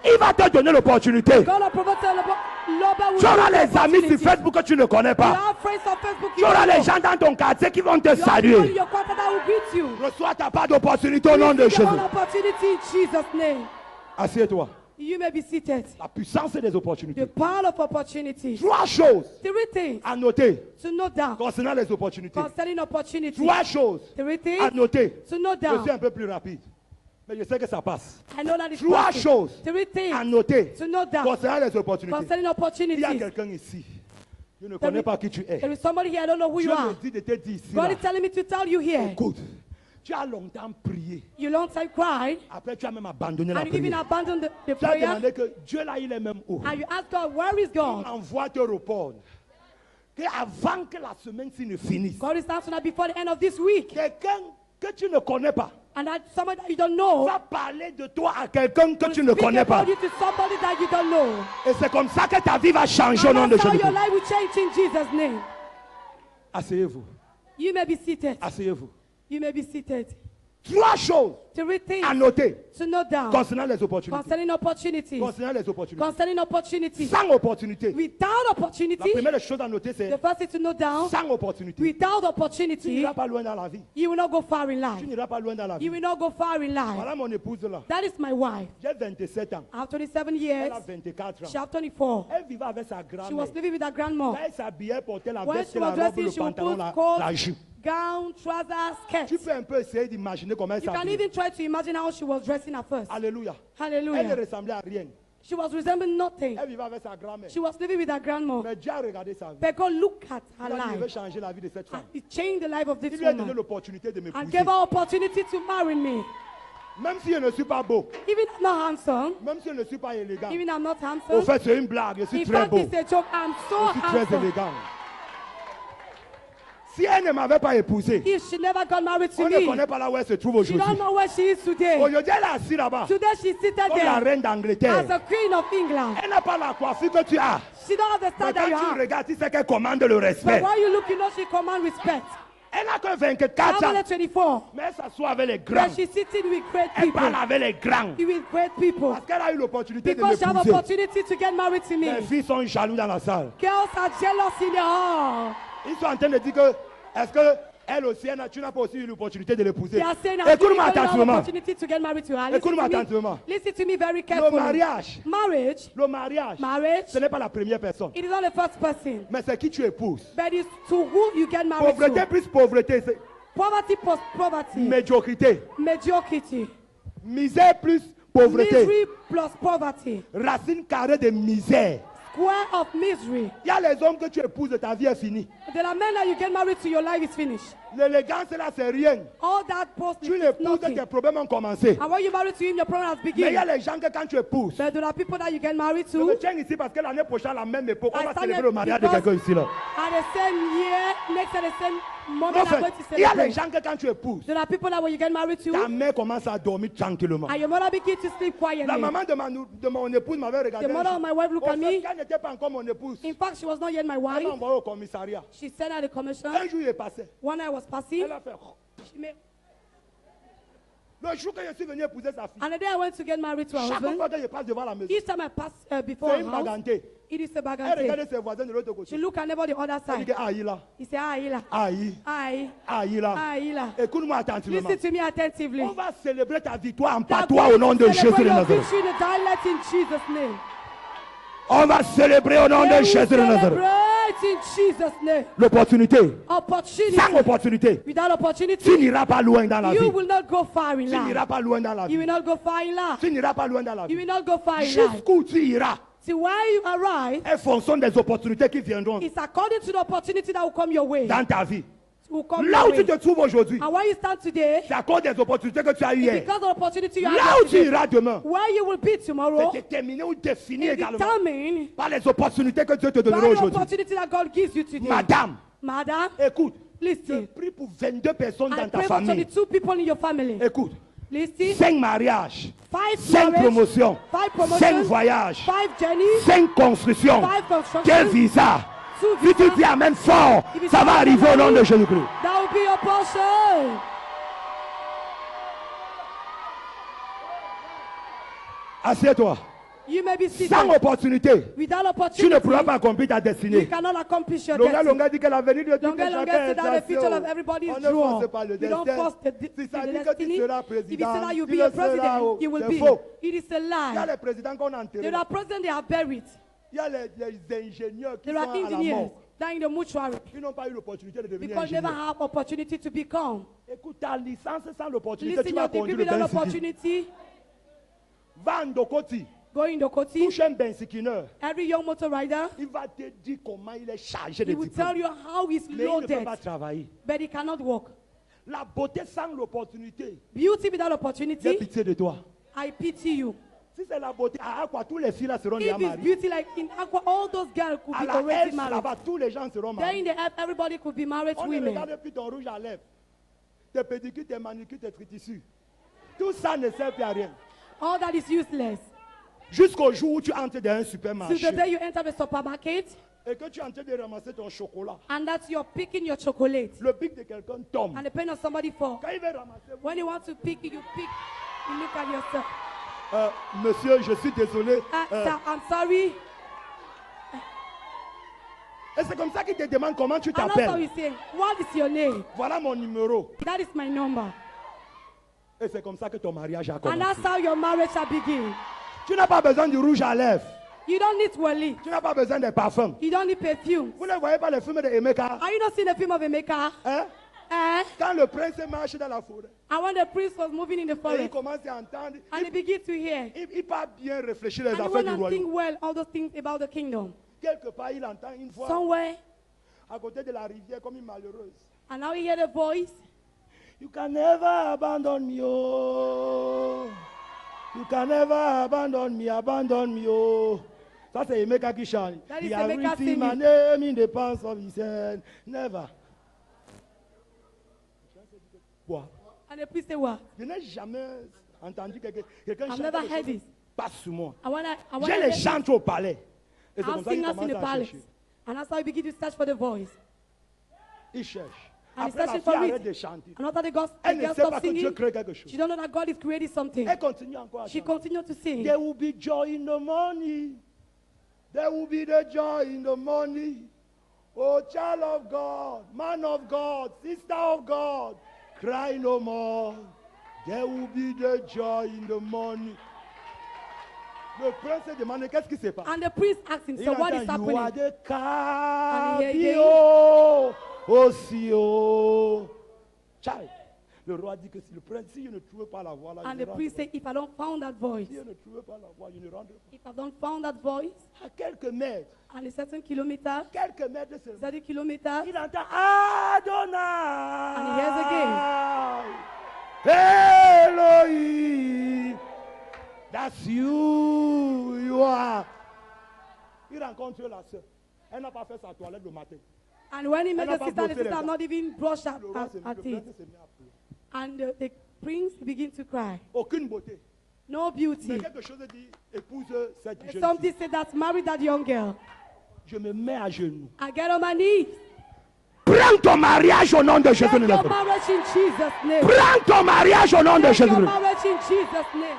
il va te donner l'opportunité. God of prophet Loba will Tu auras give you les amis sur opportunity. Facebook que tu ne connais You pas. have friends on Facebook. Tu You auras don't les know. gens dans ton quartier qui vont te You have people in saluer. your quarter that will greet you. Reçois ta part d'opportunité au nom de Receive Jésus. your own opportunity in Jesus' name. Assieds-toi. You may be seated. La puissance des The opportunités. power of opportunity. Trois choses Three things à noter to note down concernant les opportunités. concerning opportunity. Trois choses Three à things noter. to note Je suis down. un peu plus rapide, mais je sais que ça passe. I know that it's Trois possible. choses Three à things noter to note down concernant les opportunités. concerning Il y a opportunities. quelqu'un ici. Je ne connais pas qui tu es. There is somebody here, I don't know who Dieu you me are. dit de te dire ici. God là. is telling me to tell you here. Écoute, tu as longtemps prié. You long time cried, Après, tu as même abandonné la and you even prière. abandoned the Tu as prayer, demandé que Dieu là, il est même où. and you ask God, where is God? Envoie te répondre. Que avant que la semaine-ci ne finisse, God is answering that before the end of this week. quelqu'un que tu ne connais pas And that somebody that you don't know va parler de toi à quelqu'un que will tu ne speak connais pas. about you to somebody that you don't know. Et c'est comme ça que ta vie va changer au nom And de that's how Jésus. your life will change in Jesus' name. Asseyez-vous. You may be seated. Asseyez-vous. You may be seated. 3 choses Three things à noter to note down concernant les opportunités. concerning opportunities. Concernant les opportunités. Concerning opportunities. Sans opportunité. Without La opportunity, première chose à noter, c'est the first thing to note down, sans opportunité. without Tu opportunity, n'iras pas loin dans la vie. you will not go far in Tu life. n'iras pas loin dans la vie. You will not go far in life. Voilà mon épouse là. That is my wife. J'ai 27 ans. I have 27 Elle years. a 24 She ans. has 24. Elle vivait avec sa She grand-mère. was living with her grandma. Quand elle s'habillait, portait la When veste, she la was robe, dressing, le she would pantalon, put la coat, jupe. gown, trousers, skirt. Tu peux un peu essayer d'imaginer comment elle You can s'habillait. even try to imagine how she was dressing at first. Alléluia. Elle ne Hallelujah. ressemblait à rien. She was resembling nothing. Elle vivait avec sa grand-mère. She was living with her grandma. Mais Dieu a regardé sa vie. But God looked at her Il a dit, je vais life. changer la vie de cette femme. He changed the life of Il this lui a donné woman l'opportunité de and m'épouser. gave her opportunity to marry me. Même si je ne suis pas beau, Even I'm not handsome, même si je ne suis pas élégant. even I'm not Au handsome. fait, c'est une blague. Je suis In très fact, beau. it's a joke. I'm so Je suis très handsome. élégant. Si elle ne m'avait pas épousé, If she never got married to on ne me, connaît pas là où elle se trouve she aujourd'hui. don't know where she is today. Aujourd'hui, elle est assise là-bas, Today she's seated comme la there reine as d'Angleterre. a queen of England. Elle n'a pas la coiffure que tu as. She don't have the Mais style that you quand tu have. regardes, tu sais qu'elle commande le But respect. when you look, you know she commands respect. Elle n'a que 24 I'm only ans. 24. Mais elle s'assoit avec les grands. But she's sitting with great Elle people. parle avec les grands. With great people. Parce qu'elle a eu l'opportunité de Because she have m'épouser. opportunity to get married to Les me. filles sont jaloux dans la salle. Girls are jealous in the hall. Ils sont en train de dire que, est-ce que elle aussi, tu n'as pas aussi eu l'opportunité de l'épouser? They are saying, "Have you Écoute-moi have attentivement. opportunity to get married to her?" Écoute-moi attentivement. Listen to me very Le carefully. mariage, Marriage, le mariage, marriage, ce n'est pas la première personne. it is not the first person, Mais c'est qui tu épouses. but it's to who you get married Pauvreté to. plus pauvreté, c'est Poverty plus poverty. médiocrité. Mediocrity. Misère plus pauvreté. Misery plus poverty. Racine carrée de misère. Square of misery. Il y a les hommes que tu épouses, ta vie est finie. There are men that you get married to, your life is finished. L'élégance là, c'est rien. All that post Tu is l'épouses, nothing. tes problèmes ont commencé. And when you marry to him, your problem has Mais il y begun. a les gens que quand tu épouses, But there are people that you get married je me to tiens ici parce que l'année prochaine, à la même époque, on I va stand célébrer here le mariage de because- quelqu'un ici là. at the same year, next at the same moment, En I'm going fait, to il y a les celebrate. gens que quand tu épouses, There are people that when you get married ta to, mère commence à dormir tranquillement. and your mother begins to sleep La quietly. maman de mon épouse m'avait regardé. The mother of my wife looked at me. Elle n'était pas encore mon épouse. In fact, she was not yet my Elle m'a wife. envoyé au commissariat. She said at the commission, Un jour, il est passé. when I was passing, Elle a fait. she made, Le jour que je suis venu épouser sa fille, and the day I went to get married to her chaque husband, fois que je passe devant la maison, each time I pass before c'est her une house, baganté. it is a Elle bagante. regardait ses voisins de l'autre She côté. look at neighbor the other Elle dit side. que aïe là, He said, "Ah, Ila, aïe, aye, aïe là. aye, Ila." Écoute-moi attentivement. Listen to me attentively. On va célébrer ta victoire en That patois we au nom de Jésus celebrate de your Nazareth. victory in the dialect in Jesus' name. On va célébrer au nom They de will Jésus de Nazareth. celebrate in Jesus' name. L'opportunité. Opportunity. Sans opportunité, Without tu opportunity, n'iras pas loin dans la vie. you will not go far in Tu life. n'iras pas loin dans la You vie. will not go far in life. Tu n'iras pas loin dans la You vie. will not go far in life. Jusqu'où tu iras See, where you arrive est fonction des opportunités qui viendront is according to the opportunity that will come your way. dans ta vie. Will come Là your où tu way. te trouves aujourd'hui, And where you stand today, c'est à cause des opportunités que tu as eues hier. because of the opportunity you Là have où tu today, iras demain, where you will be tomorrow, c'est déterminé ou défini is également determined par les opportunités que Dieu te by donnera the aujourd'hui. opportunity that God gives you today. Madame, Madam, écoute, je listen. prie pour 22 personnes I dans ta pray for famille. 22 people in your family. Écoute, Listen. 5 mariages, 5 5 promotions, 5 5 promotions, voyages, 5 journeys, 5 constructions, 5 2 constructions, visas. 2 Si tu dis visas. Amen fort, If you ça say va Amen arriver au nom de loudly, Jésus-Christ. that will be your portion. Assieds-toi. You may be seated. Sans opportunité, Without tu ne opportunity, pourras pas accomplir ta you destinée. cannot accomplish your Longa destiny. Longa dit que l'avenir de tout Longa Longa chacun said est that the future tracé. of everybody On is ne drawn. force pas le We don't destin. force the Si ça the dit que tu destiny. seras If you say président, that you'll tu be le a seras. president, you will C'est be. faux. It is a Il y a lie. les présidents qu'on a enterrés. There are presidents they are buried. Il y a les ingénieurs qui There sont are à la engineers mort. that are in the mortuary Ils n'ont pas eu l'opportunité de devenir because they never ingénieurs. have opportunity to become. Écoute, ta licence sans l'opportunité, tu Listen, vas your degree conduire le without Benz City. opportunity, Va en Dokoti, go in the Koti. touche un bensikineur. Every young motor rider, Il va te dire comment il est chargé de he will tell diplômes. you how he's Mais il ne peut loaded, pas travailler. but he cannot walk. La beauté sans l'opportunité, Beauty without j'ai opportunity, pitié de toi. I pity you. Si c'est la beauté, à Aqua, tous les filles là seront déjà If it's mariées. beauty like in Aqua, all those girls could À be la already S, married. là-bas, tous les gens seront There mariés. in the earth, everybody could be married On ne women. regarde plus ton rouge à lèvres, tes pédicures, tes manucures, tes tritissus. Tout ça ne sert plus à rien. All that is useless. Jusqu'au jour où tu entres dans un Till supermarché the day you enter the supermarket et que tu es en train de ramasser ton chocolat. and that you're picking your chocolate Le pic de quelqu'un tombe. and the pen of somebody falls. Quand il va ramasser, When you want to pick, you pick. You look at yourself. monsieur, je suis désolé. Sir, I'm sorry. Et c'est comme ça qu'il te demande comment tu And that's how he t'appelles. say, what is your name? Voilà mon numéro. That is my number. Et c'est comme ça que ton mariage a And commencé. that's how your marriage shall begin. Tu n'as pas besoin du rouge à lèvres. You don't need wali. Tu n'as pas besoin des parfums. You don't need perfume. Vous ne voyez pas les films de Emeka? Are you not seeing the film of Emeka? Hein? Quand le prince marche dans la forêt, And when the priest was moving in the et il forest, commence à entendre, and he began to hear, il part bien réfléchir les and he affaires went du and royaume. think well all those things about the kingdom. Quelque part, il entend une voix Somewhere, à côté de la rivière comme une malheureuse. and now he heard a voice. You can never abandon me, oh. You can never abandon me, oh. Ça, c'est Emeka qui chante. That is He has Emeka written my singing. name in the palms of his hand. Never. Quoi? And the priest said, what? Je n'ai jamais entendu quelqu'un I've chanter never des heard choses this. pas sur moi. And when I J'ai les heard this, chantres au palais. Et c'est I'll comme ça sing qu'il us in commence the à palace. chercher. And that's how he began to search for the voice. Il cherche. And he's Après, la searching fille for arrête de it. chanter. And after the girl Elle ne sait stopped pas que Dieu singing, crée quelque chose. she don't know that God is creating something. Elle continue encore à She chanter. continued to sing. There will be joy in the morning. There will be the joy in the morning. Oh, child of God, man of God, sister of God, cry no more. There will be the joy in the morning. Le prince se demande qu'est-ce qui se passe. And the priest asked him, Il so what is entend, you are happening? the And he heard Cabio, aussi haut. Child. Le roi dit que si le prince, si je ne trouve pas la voix là, And je the ne rentre priest pas. said, if I don't found that voice, Si je ne trouve pas la voix, je ne rentre pas. if I don't found that voice, À quelques mètres, and a certain kilometer, quelques mètres seulement, 30 kilometers, il entend Adonai. And he hears Elohim. That's you. You are. Il rencontre la sœur. Elle n'a pas fait sa toilette le matin. and when he met Elle the n'a sister, pas the brossé les sister had dents. not even brushed Le roi her s'est- le teeth. prince s'est mis à pleurer. And the prince began to cry. Aucune beauté. No Mais beauty. quelque chose dit, épouse cette jeune fille. Something said that marry that young girl. Je me mets à genoux. I get on my knees. Prends ton mariage au nom de Jésus Take de your Nazareth. marriage in Jesus' name. Prends ton mariage au nom de Take Jésus. your marriage in Jesus' name.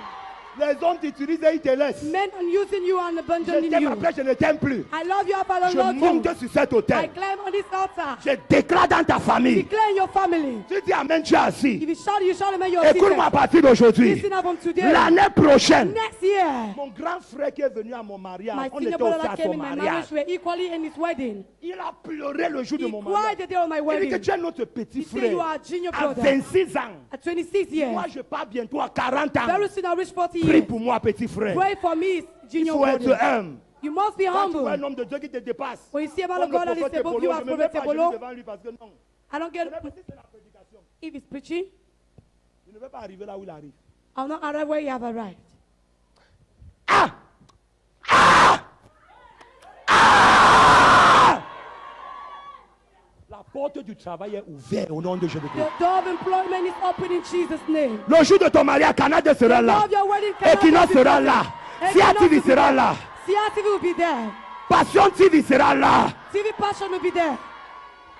Les hommes t'utilisent et ils te laissent. Men are using you and Je abandoning t'aime you. après, je ne t'aime plus. I love you, but I Je don't love monte you. sur cet I autel. climb on this altar. Je déclare dans ta famille. Declare in your family. Tu dis Amen, tu es assis. If you shout, amen, you're Écoute-moi à seated. partir d'aujourd'hui. Listen up from today. L'année prochaine, Next year, mon grand frère qui est venu à mon my mariage, on senior était brother aussi that à came son in my mariage. marriage were equally in his wedding. Il a pleuré le jour de He mon cried mariage. the day of my Il dit que wedding. tu es notre petit He said you are frère. a junior À brother. 26 ans. At 26 years. Moi, je pars bientôt à 40 ans. Very soon I'll reach 40 Prie years. pour moi, petit frère. Pray for me, Il junior faut être brother. humble. You must be Quand tu vois un humble. homme de Dieu qui te dépasse, When you see a man comme of God le that is prophète above Epolo, you je as ne me mets Prophet pas à genoux Epolo, devant lui parce que non. I don't get, Je ne sais pas si c'est la prédication. if he's preaching, Il ne veut pas arriver là où il arrive. I'll not arrive where you have arrived. Ah! Ah! Ah! La porte du travail est ouverte au nom de Jésus-Christ. The door of employment is open in Jesus' name. Le jour de ton mariage, Canada sera The là. door of your wedding cannot Equinox be sera broken. là. Equinox Sia TV will be sera there. là. Sia TV will be there. Passion TV sera là. TV Passion will be there.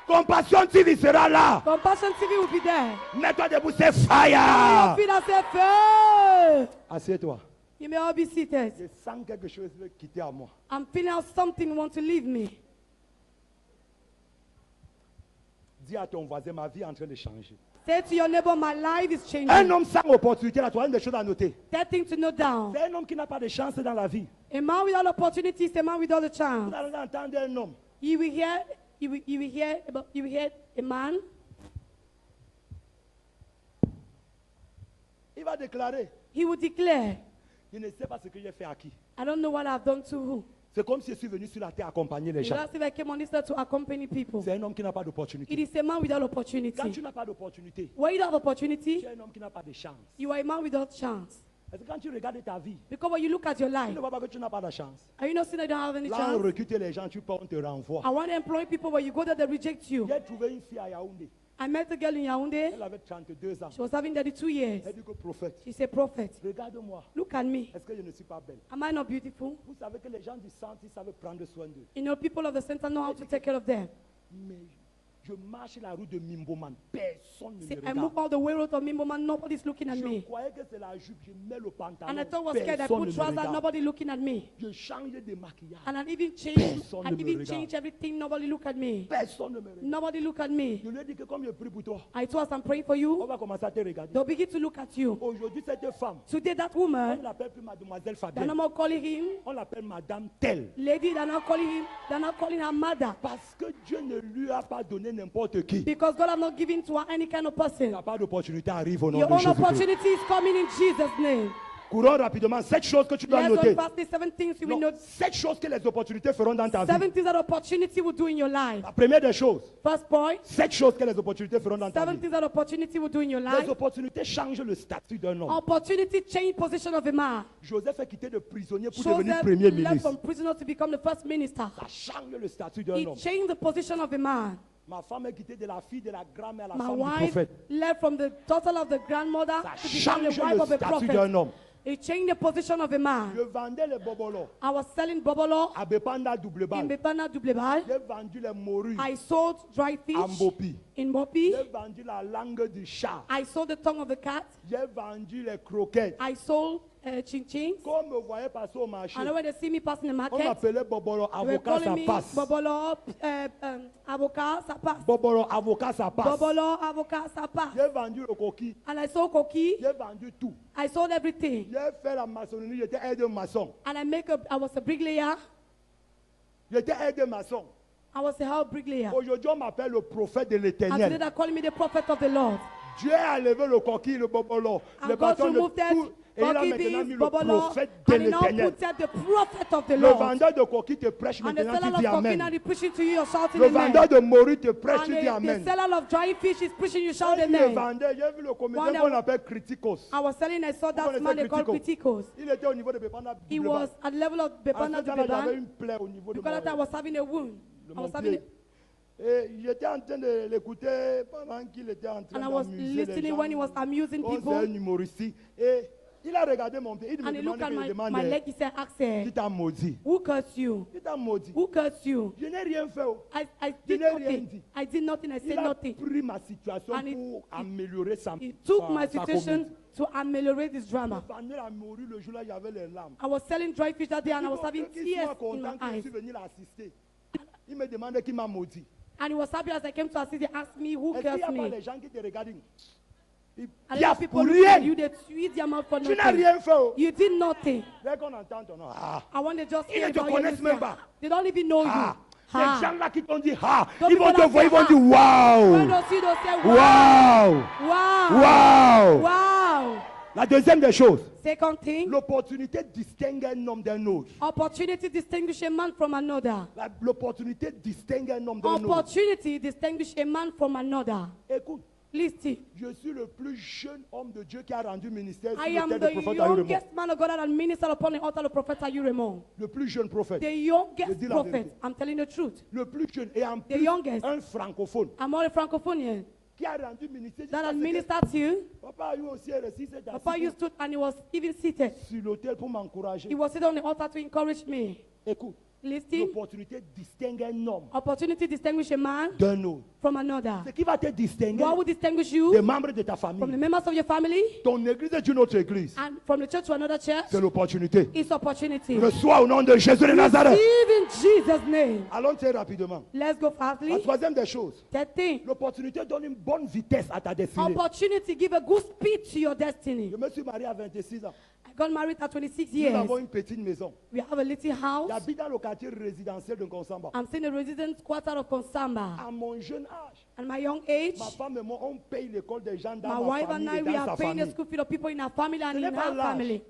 Compassion TV sera là. Compassion TV will be there. Mets-toi debout, c'est Your fire. feet and say, fire. Assieds-toi. You may all be seated. Je sens quelque chose veut quitter à moi. I'm feeling out something want to leave me. Dis à ton voisin, ma vie est en train de changer. Say to your neighbor, my life is Un changing. homme sans opportunité, la troisième des choses à noter. That thing to note down. C'est un homme qui n'a pas de chance dans la vie. A man without opportunity is a man without a Vous chance. allez entendre un homme. You will hear a man. Il va déclarer, He will declare, je ne sais pas ce que j'ai fait à qui. I don't know what I've done to who. C'est comme si je suis venu sur la terre accompagner les It's gens. as if I came on this earth to accompany people. C'est un homme qui n'a pas It d'opportunité. is a man without Quand opportunity. tu n'as pas d'opportunité, When you don't have opportunity, tu es un homme qui n'a pas de chance. you are a man without chance. Parce que quand tu regardes ta vie, Because when you look at your tu life, ne vois pas que tu n'as pas de chance. are you not seeing that you don't have any Là, on chance? recrute les gens, tu pars, on te renvoie. I want to employ people where you go there, they reject you. J'ai trouvé une fille à Yaoundé. I met a girl in Yaoundé. Elle avait 32 ans. She was having 32 years. Elle dit que prophète, She said, prophet, regarde-moi. look at me. Est-ce que je ne suis pas belle? Am I not beautiful? Vous savez que les gens du centre, ils savent prendre soin d'eux. You know, people of the center know how to take care of them. Mais je marche la route de Mimboman. Personne ne See, me I move regarde. all the way road of Mimboman. Nobody's looking at Je me. croyais que c'est la jupe. Je mets le pantalon. And I thought I was scared. I Personne put ne me trousers. regarde. Nobody looking at me. Je change de maquillage. And I even changed. Personne I ne me even regarde. changed everything. Nobody look at me. Personne ne me regarde. Nobody look at me. Je lui ai dit que comme je prie pour toi, I told us I'm praying for on you. va commencer à te regarder. They'll begin to look at you. Aujourd'hui, cette femme, Today, that on ne woman, l'appelle plus mademoiselle they're Fabienne. no more calling him On l'appelle madame telle. lady. They're not calling him. They're not calling her mother. Parce que Dieu ne lui a pas donné n'importe qui. Because God have not given to her any kind of person. La part d'opportunité arrive au nom Your de own Jésus-Christ. opportunity is coming in Jesus' name. Courons rapidement. 7 choses que tu dois Let's noter. go fast. 7 things you will Non, know. 7 choses que les opportunités feront dans ta vie. 7 things that opportunity will do in your life. La première des choses. First point. 7 choses que les opportunités feront dans ta 7 vie. things that opportunity will do in your Les life. opportunités changent le statut d'un homme. Opportunity change position of a man. Joseph est quitté de prisonnier pour devenir Joseph premier left ministre. from prisoner to become the first minister. Ça change le statut d'un He homme. changed the position of a man. Ma femme est quittée de la fille de la grand-mère à la My femme du wife prophète. left from the daughter of the grandmother Ça to become change the wife le of a statut d'un prophet. homme. It changed the position of a man. Je vendais les bobolos I was selling bobolo à Bepanda double in balle. Bepana Dublebal. J'ai vendu les morues I sold dry fish à Mbopi. in Mopi. J'ai vendu la langue du chat. I sold the tongue of the cat. J'ai vendu les croquettes. I sold chin-chins. Quand on me voyait passer au marché, I know when they see me passing the on market, m'appelait Bobolo, they were avocat, ça calling me passe. Bobolo, avocat, ça passe. Bobolo, avocat, ça passe. Bobolo, avocat, ça passe. J'ai vendu le coquille. And I sold coquille. J'ai vendu tout. I sold everything. J'ai fait la maçonnerie, j'étais aide-maçon. And I was a bricklayer. J'étais aide-maçon. I was a house bricklayer. Aujourd'hui, on m'appelle le prophète de And today l'éternel. they're calling me the prophet of the Lord. Dieu a levé le coquille, le bobolo, And le God bâton de removed that tout. Et il a coquille maintenant mis beans, le bobolo, prophète de and he now l'éternel. put that the prophet of the Le Lord. vendeur de coquille te prêche And the maintenant, tu seller dis of coquille Amen. now is preaching to you, you're shouting Le amen. vendeur de morue te prêche, And tu dis the Amen. seller of dry fish is preaching, you shout Et le amen. vendeur, j'ai vu le comédien One qu'on day- appelle Criticos. I was selling, I saw Vous that connaissez man they call Criticos? Criticos. Il était au niveau de Bepanda. He was at the level of Bepana to J'avais Beban. une plaie au niveau de Because mon that time I was having a wound. de I mon was having pied. Et j'étais en train de l'écouter pendant qu'il était en train and I was d'amuser les listening gens. when he was amusing Comme c'est people. un humoristique. Et il a regardé mon pied. Il me And he looked at demandait, my leg, he said, ask her, qui t'a maudit? who cursed you? Qui t'a maudit? Who cursed you? Je n'ai rien fait. Oh. I Je did n'ai rien nothing. dit. I did nothing. I Il said a nothing. pris ma situation And pour améliorer sa He took my sa situation comédie. to ameliorate this Je drama. vendais la morue le jour-là, il y avait les larmes. I was selling dry fish that day and I was having Qu'il tears soit in content my que je eyes. suis venu l'assister. Il me demandait qui m'a maudit. And he was happy as I came to assist. He asked me who Est-ce qu'il n'y a cursed pas me. des gens qui te regardent? Ils And piaffent then pour people look at rien. you, they tweet their mouth for Tu n'as nothing. rien fait. Oh. You did nothing. Dès qu'on entend ton nom, ah, I want to just Ils hear ne te about you. connaissent même pas. They don't even know ah. you. Les gens là qui t'ont dit, ah, Don't ils vont people te that voir, say, ils vont ah. dire, When waouh, those see, they'll say, waouh, wow. waouh. Wow. La deuxième des choses, Second thing, l'opportunité distingue un homme d'un autre. opportunity distinguish a man from another. L'opportunité distingue un homme d'un autre. Opportunity distinguish a man from another. Écoute, Listen, je suis le plus jeune homme de Dieu qui a rendu ministère sur I am l'autel the du prophète Ayuremon. youngest man of God that ministered upon the altar of prophet Ayuremon. Le plus jeune prophète. The Je youngest dis la prophet. vérité. I'm telling the truth. Le plus jeune et en The plus youngest. un francophone I'm all a francophonian qui a rendu ministère that jusqu'à had ce que ministered to you. Papa a eu aussi un récit, c'est Papa, assis you stood and he was even seated. sur l'autel pour m'encourager. He was seated on the altar to encourage me. Écoute, Listen, l'opportunité distingue un homme opportunity distinguish a man d'un autre. from another. Ce qui va te distinguer What will distinguish des you membres de ta from the famille. members of your family Ton église est une autre église. and from the church to another church? C'est l'opportunité. It's opportunity. Reçois au nom de Jésus de Nazareth. Receive in Jesus' name. Allons très rapidement. Let's go La fastly. troisième des choses, Third thing, l'opportunité donne une bonne vitesse à ta destinée. opportunity give a good speed to your destiny. Je me suis marié à 26 ans. I got married at 26 Nous years. avons une petite maison. We have a little house. J'habite dans le quartier résidentiel de Konsamba. I'm staying in the residence quarter of Konsamba. À mon jeune âge, At my young age, ma femme et moi, on paye l'école des gens dans my ma wife and famille I, et we dans are sa paying the famille. school fee of people in our family and Ce n'est in pas our l'âge. family.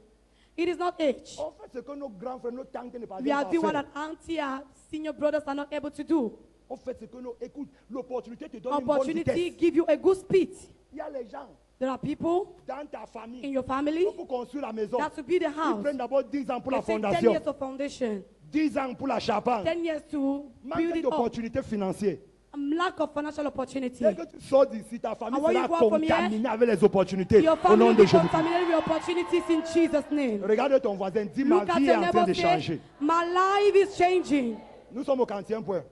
It is not age. On fait ce que nos grands frères, nos tantes ne We parviennent are pas doing à what faire. an auntie, our senior brothers are not able to do. On fait ce que nos... Écoute, l'opportunité te donne une bonne Opportunity vitesse. give you a good speed. Il y a les gens There are people dans ta in famille your family pour construire la maison. that to be the Ils house. prennent d'abord 10 ans pour la They take 10 fondation, years of foundation, 10 ans pour la charpente. 10 years to build Manque it up. d'opportunités financières. I'm lack of financial opportunity. Dès que tu sors d'ici, ta famille And when sera you go out from contaminée here, avec les opportunités. Your Au family nom will de be Jésus. contaminated with opportunities in Jesus' name. Regarde ton voisin, dis ma Look at vie est your en train de neighbor, say, changer. my life is changing. Nous sommes au 40e point.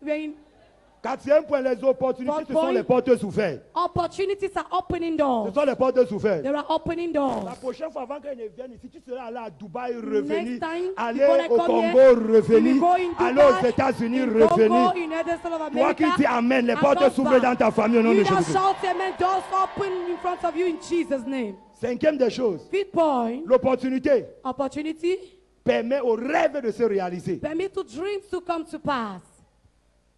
When 4e point, les opportunités, Fourth ce sont point. les portes ouvertes. opportunities are opening Ce doors. sont les portes ouvertes. There are opening La doors. prochaine fois, avant qu'elle ne vienne ici, tu seras allé à Dubaï, revenir, Next time, aller before I au come Congo, here, you revenir, will go in aller aux Dubai, États-Unis, in Congo, revenir. United States of Toi qui America, dis Amen, les and portes come s'ouvrent back. dans ta famille au nom de You that Jésus. shout amen, doors open in front of you in Jesus' name. 5e des choses, Fifth point, l'opportunité opportunity permet aux rêves de se réaliser. permit to dreams to come to pass.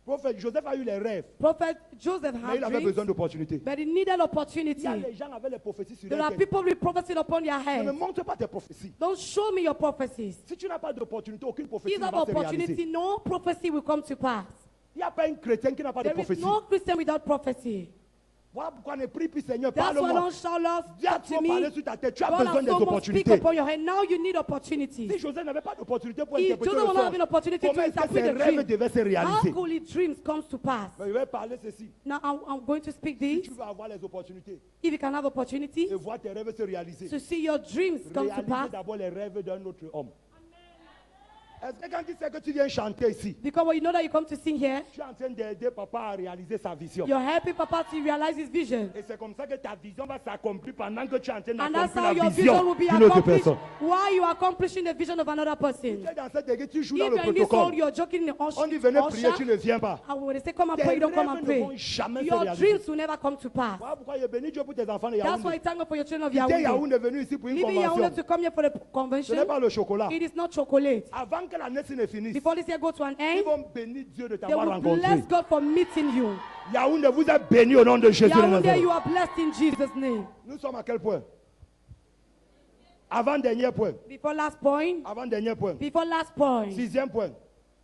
Prophète Joseph a eu les rêves, Prophet Joseph mais had il avait dreams, besoin d'opportunités. but he needed Il opportunity. y a les gens avec les prophéties sur There leur are tête. people with prophecy upon their Ne me head. montre pas tes prophéties. Don't show me your prophecies. Si tu n'as pas d'opportunité, aucune prophétie If ne you have va se opportunity, réaliser. no prophecy will come to pass. Il n'y a pas un chrétien qui n'a pas de There is prophétie. no Christian without prophecy. Voilà pourquoi ne prie plus, Seigneur, That's why parle-moi. don't shout Lord, Dieu a talk trop to me. parlé sur ta tête. Tu as God besoin has des so much speak opportunités. upon your head. Now you need opportunities. Si Joseph n'avait pas d'opportunité pour If interpréter Joseph will not have le an opportunity songe, to comment est-ce que interpret ses the rêves dream, devaient se how réaliser? could his dreams come to pass? Mais je vais parler ceci. Now I'm going to speak Si this. tu veux avoir les opportunités If you can have opportunity et voir tes rêves se réaliser, to see your dreams come to réalise pass, d'abord les rêves d'un autre homme. Est-ce que quand tu sais que tu viens chanter ici, because when you know that you come to sing here, tu es en train d'aider papa à réaliser sa vision? you're helping Papa to realize his vision. Et c'est comme ça que ta vision va s'accomplir pendant que tu es en train And that's how d'accomplir your la vision will vision be d'une autre accomplished personne. while you are accomplishing the vision of another person. Tu es dans cette église, tu joues If dans le you're in this hall, protocole. you're joking in the On dit venez prier, tu usher, ne viens pas. and when they say come and Tes pray, you don't come and rêves ne pray. vont jamais se Your réaliser. dreams will never come to pass. Voilà pourquoi il est béni Dieu pour tes enfants de That's why Yaoundé. I thank God for your children of Quitter Yaoundé. Yaoundé venu ici pour une Leaving Yaoundé convention. to come here for the Ce n'est convention, pas le chocolat. it is not chocolate. Avant que l'année ne finisse, Before this year go to an ils end, vont bénir Dieu de they t'avoir will rencontré. bless God for meeting you. Yaoundé, vous êtes bénis au nom de Jésus de Yaoundé, Nazareth. you are blessed in Jesus' name. Nous sommes à quel point? Avant-dernier point. Before last point, Avant-dernier point. before last point, 6e point.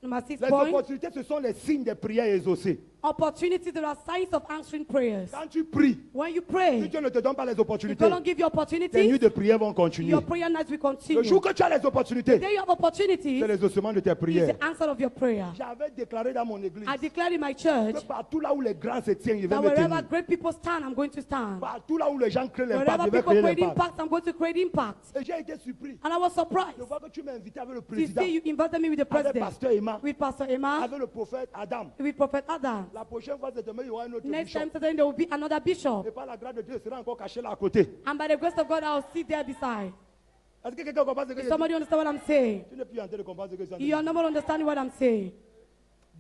number 6 Les point, opportunités, ce sont les signes des prières exaucées. opportunities, there are signs of answering prayers. Quand tu pries, When you si pray, Dieu ne te donne pas les if opportunités, God don't give you tes nuits opportunities, de prière vont continuer. your prayer nights will Le continue. jour que tu as les opportunités, There you have opportunities, c'est l'exaucement de tes is prières. the answer of your prayer. J'avais déclaré dans mon église I declare in my church que partout là où les grands se tiennent, ils vont that me wherever tenir. great people stand, I'm going to stand. Partout là où les gens créent l'impact, Wherever je vais people créer create l'impact. impact, I'm going to create impact. Et j'ai été surpris And I was surprised de voir que tu m'as invité avec le to président, see you invited me with the avec president, pasteur Emma, with Pastor Emma, avec le prophète Adam. with Prophet Adam. La prochaine fois, c'est demain, il y aura un autre Next bishop. time, then there will be another bishop. Et par la grâce de Dieu, il sera encore caché là à côté. And by the grace of God, I'll sit there beside. Est-ce que quelqu'un comprend ce que je If dis? somebody understand what I'm saying? Tu n'es plus en train de comprendre ce que je suis en train de You're dire. not understanding what I'm saying.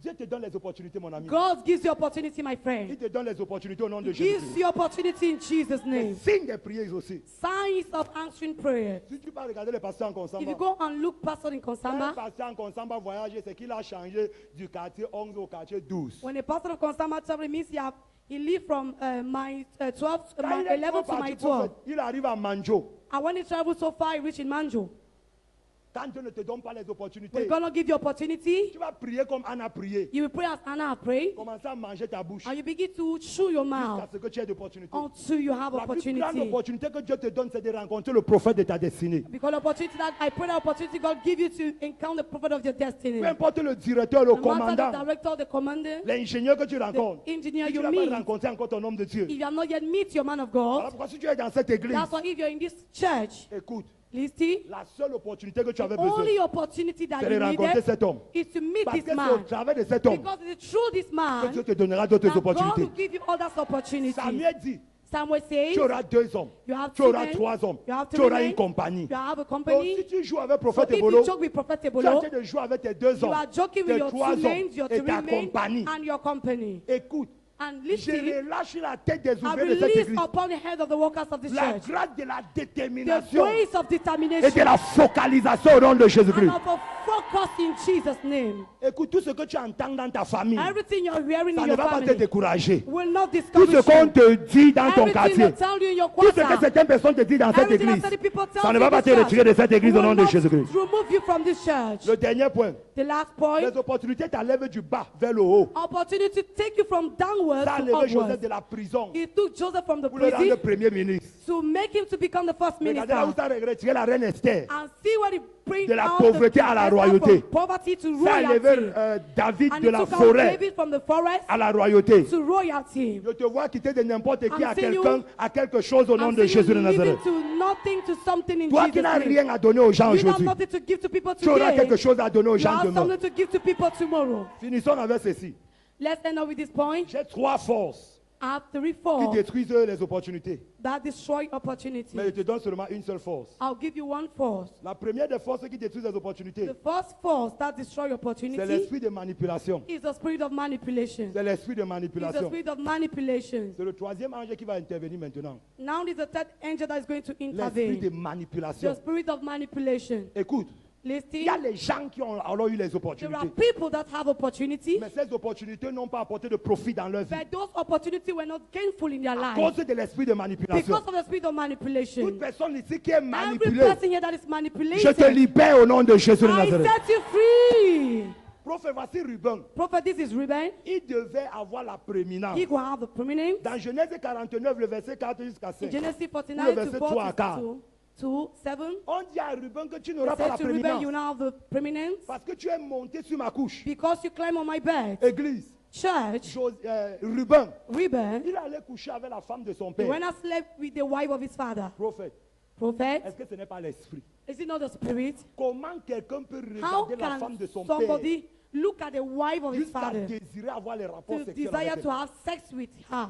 Dieu te donne les opportunités, mon ami. God gives you opportunity, my Il friend. te donne les opportunités au nom de He gives Jésus. you opportunity in Jesus' Les name. signes des prières aussi. Signs of answering prayer. Si tu vas regarder les pasteurs en If Konsamba, you go and look Pastor in un Konsamba, pasteur en Konsamba voyager, c'est qu'il a changé du quartier 11 au quartier 12. when a pastor of Konsamba travel, it means he lived from my 12, Quand my il est 11 to parti my pour 12. il arrive à Manjo. And when he traveled so far, he reached in Manjo. Quand Dieu ne te donne pas les When opportunités, God not give you opportunity, tu vas prier comme Anna a prié. you will pray as Anna prayed, Commencer à manger ta bouche and you begin to chew your jusqu'à mouth ce que tu aies d'opportunités. until you have La plus grande opportunity. opportunité que Dieu te donne, c'est de rencontrer le prophète de ta destinée. Because opportunity that I pray that opportunity God give you to encounter the prophet of your destiny. Peu importe le directeur, le No matter commandant, the director, the commander, l'ingénieur que tu rencontres, the engineer si tu you n'as pas meet, rencontré encore ton homme de Dieu. if you have not yet met your man of Voilà God, pourquoi si tu es dans cette église, that's why if you're in this church, écoute, listen, la seule opportunité que tu the avais besoin, only opportunity that c'est de you rencontrer needed cet homme. is to meet Parce this que c'est au man. travers de cet homme Because it's through this que man Dieu te donnera d'autres that God will opportunités. give you others opportunity. Samuel dit, Samuel says, tu auras 2 hommes, you have tu 2 auras men, 3 hommes, you have tu 3 auras men, une compagnie. you have a Donc company. si tu joues avec So prophète if Ebolo, you joke with Prophet tu es en Ebolo, train de jouer avec tes 2 you hommes, are joking with tes your 3 2 men, hommes your et 3 ta men, compagnie. and your company. Écoute, And je listen, relâche la tête des I ouvriers de cette release église upon the head of the workers of this la church grâce de la the détermination grace of et determination de la focalisation au nom de and Jésus-Christ. of a focus in Jesus' name. Écoute, tout ce que tu entends dans ta famille, Everything you're hearing ça in ne your va pas te family décourager. will not Tout discourage ce qu'on you. te dit dans ton Everything quartier, they tell you in your tout ce que quarter, certaines personnes te disent dans cette everything église, that certain people tell ça ne you va in pas this te church retirer de cette église au will nom de not Jésus-Christ. remove you from this church. Le dernier point, The last point, les opportunités t'enlèvent du bas vers le haut. opportunity to take you from downward downwards Ça a to levé Joseph upwards. de la prison He took Joseph from the pour le rendre prison premier ministre. to make him to become the first Regardez là où minister. ça a retiré la reine Esther. And see what he brings De la out pauvreté the à la Esther royauté. from poverty to Ça a levé royalty. David And de he la took out forêt David from the forest à la royauté. to royalty. Je te vois quitter de n'importe qui I'm à seeing quelqu'un, you- à quelque chose au nom I'm de seeing Jésus de you leaving Nazareth. to nothing to something in Toi qui Jesus' n'as name. rien à donner aux gens You have aujourd'hui, nothing to give to people tu auras today. quelque chose à donner aux You gens have demain. something to give to people tomorrow. Finissons avec ceci. Let's end up with this point. J'ai trois forces I have three qui forces détruisent les opportunités. that destroy opportunity. Mais je te donne seulement une seule force. I'll give you one force. La première des forces qui détruisent les opportunités, The first force that destroys c'est opportunity l'esprit de manipulation. is the spirit of manipulation. C'est l'esprit de It's the manipulation. spirit of manipulation. C'est le troisième ange qui va intervenir maintenant. Now there's a third angel that is going to L'esprit de intervene. manipulation. The spirit of manipulation. Écoute, il Listen, y a les gens qui ont alors eu les there are opportunités. people that have opportunity, Mais ces opportunités n'ont pas apporté de profit dans leur vie. but those opportunities were not gainful in their À life cause de l'esprit de manipulation. because of the spirit of Toute manipulation. personne ici qui est Every manipulée, person here that is je te manipulated, libère au nom de Jésus de I Nazareth. set you free. Prophète, voici Ruben. Prophet, this is Reuben. Il devait avoir la prééminence. He will have the prominence. Dans Genèse 49, le verset 4 jusqu'à In 5. Genesis Le 49 verset to 3 à 4. 42 to 7. On dit à Ruben que tu They n'auras pas la said to Reuben, you prééminence. now have the prominence Parce que tu es monté sur ma couche. because you climb on my bed. Église. Church, Ruben, Reuben, il allait coucher avec la femme de son he père. went and slept with the wife of his father. Prophète, Prophet, est-ce que ce n'est pas l'esprit? is it not the spirit? Comment quelqu'un peut How regarder la femme de can son père somebody look at the wife of his jusqu'à father désirer avoir les rapports to sexuels desire avec to elle? have sex with her?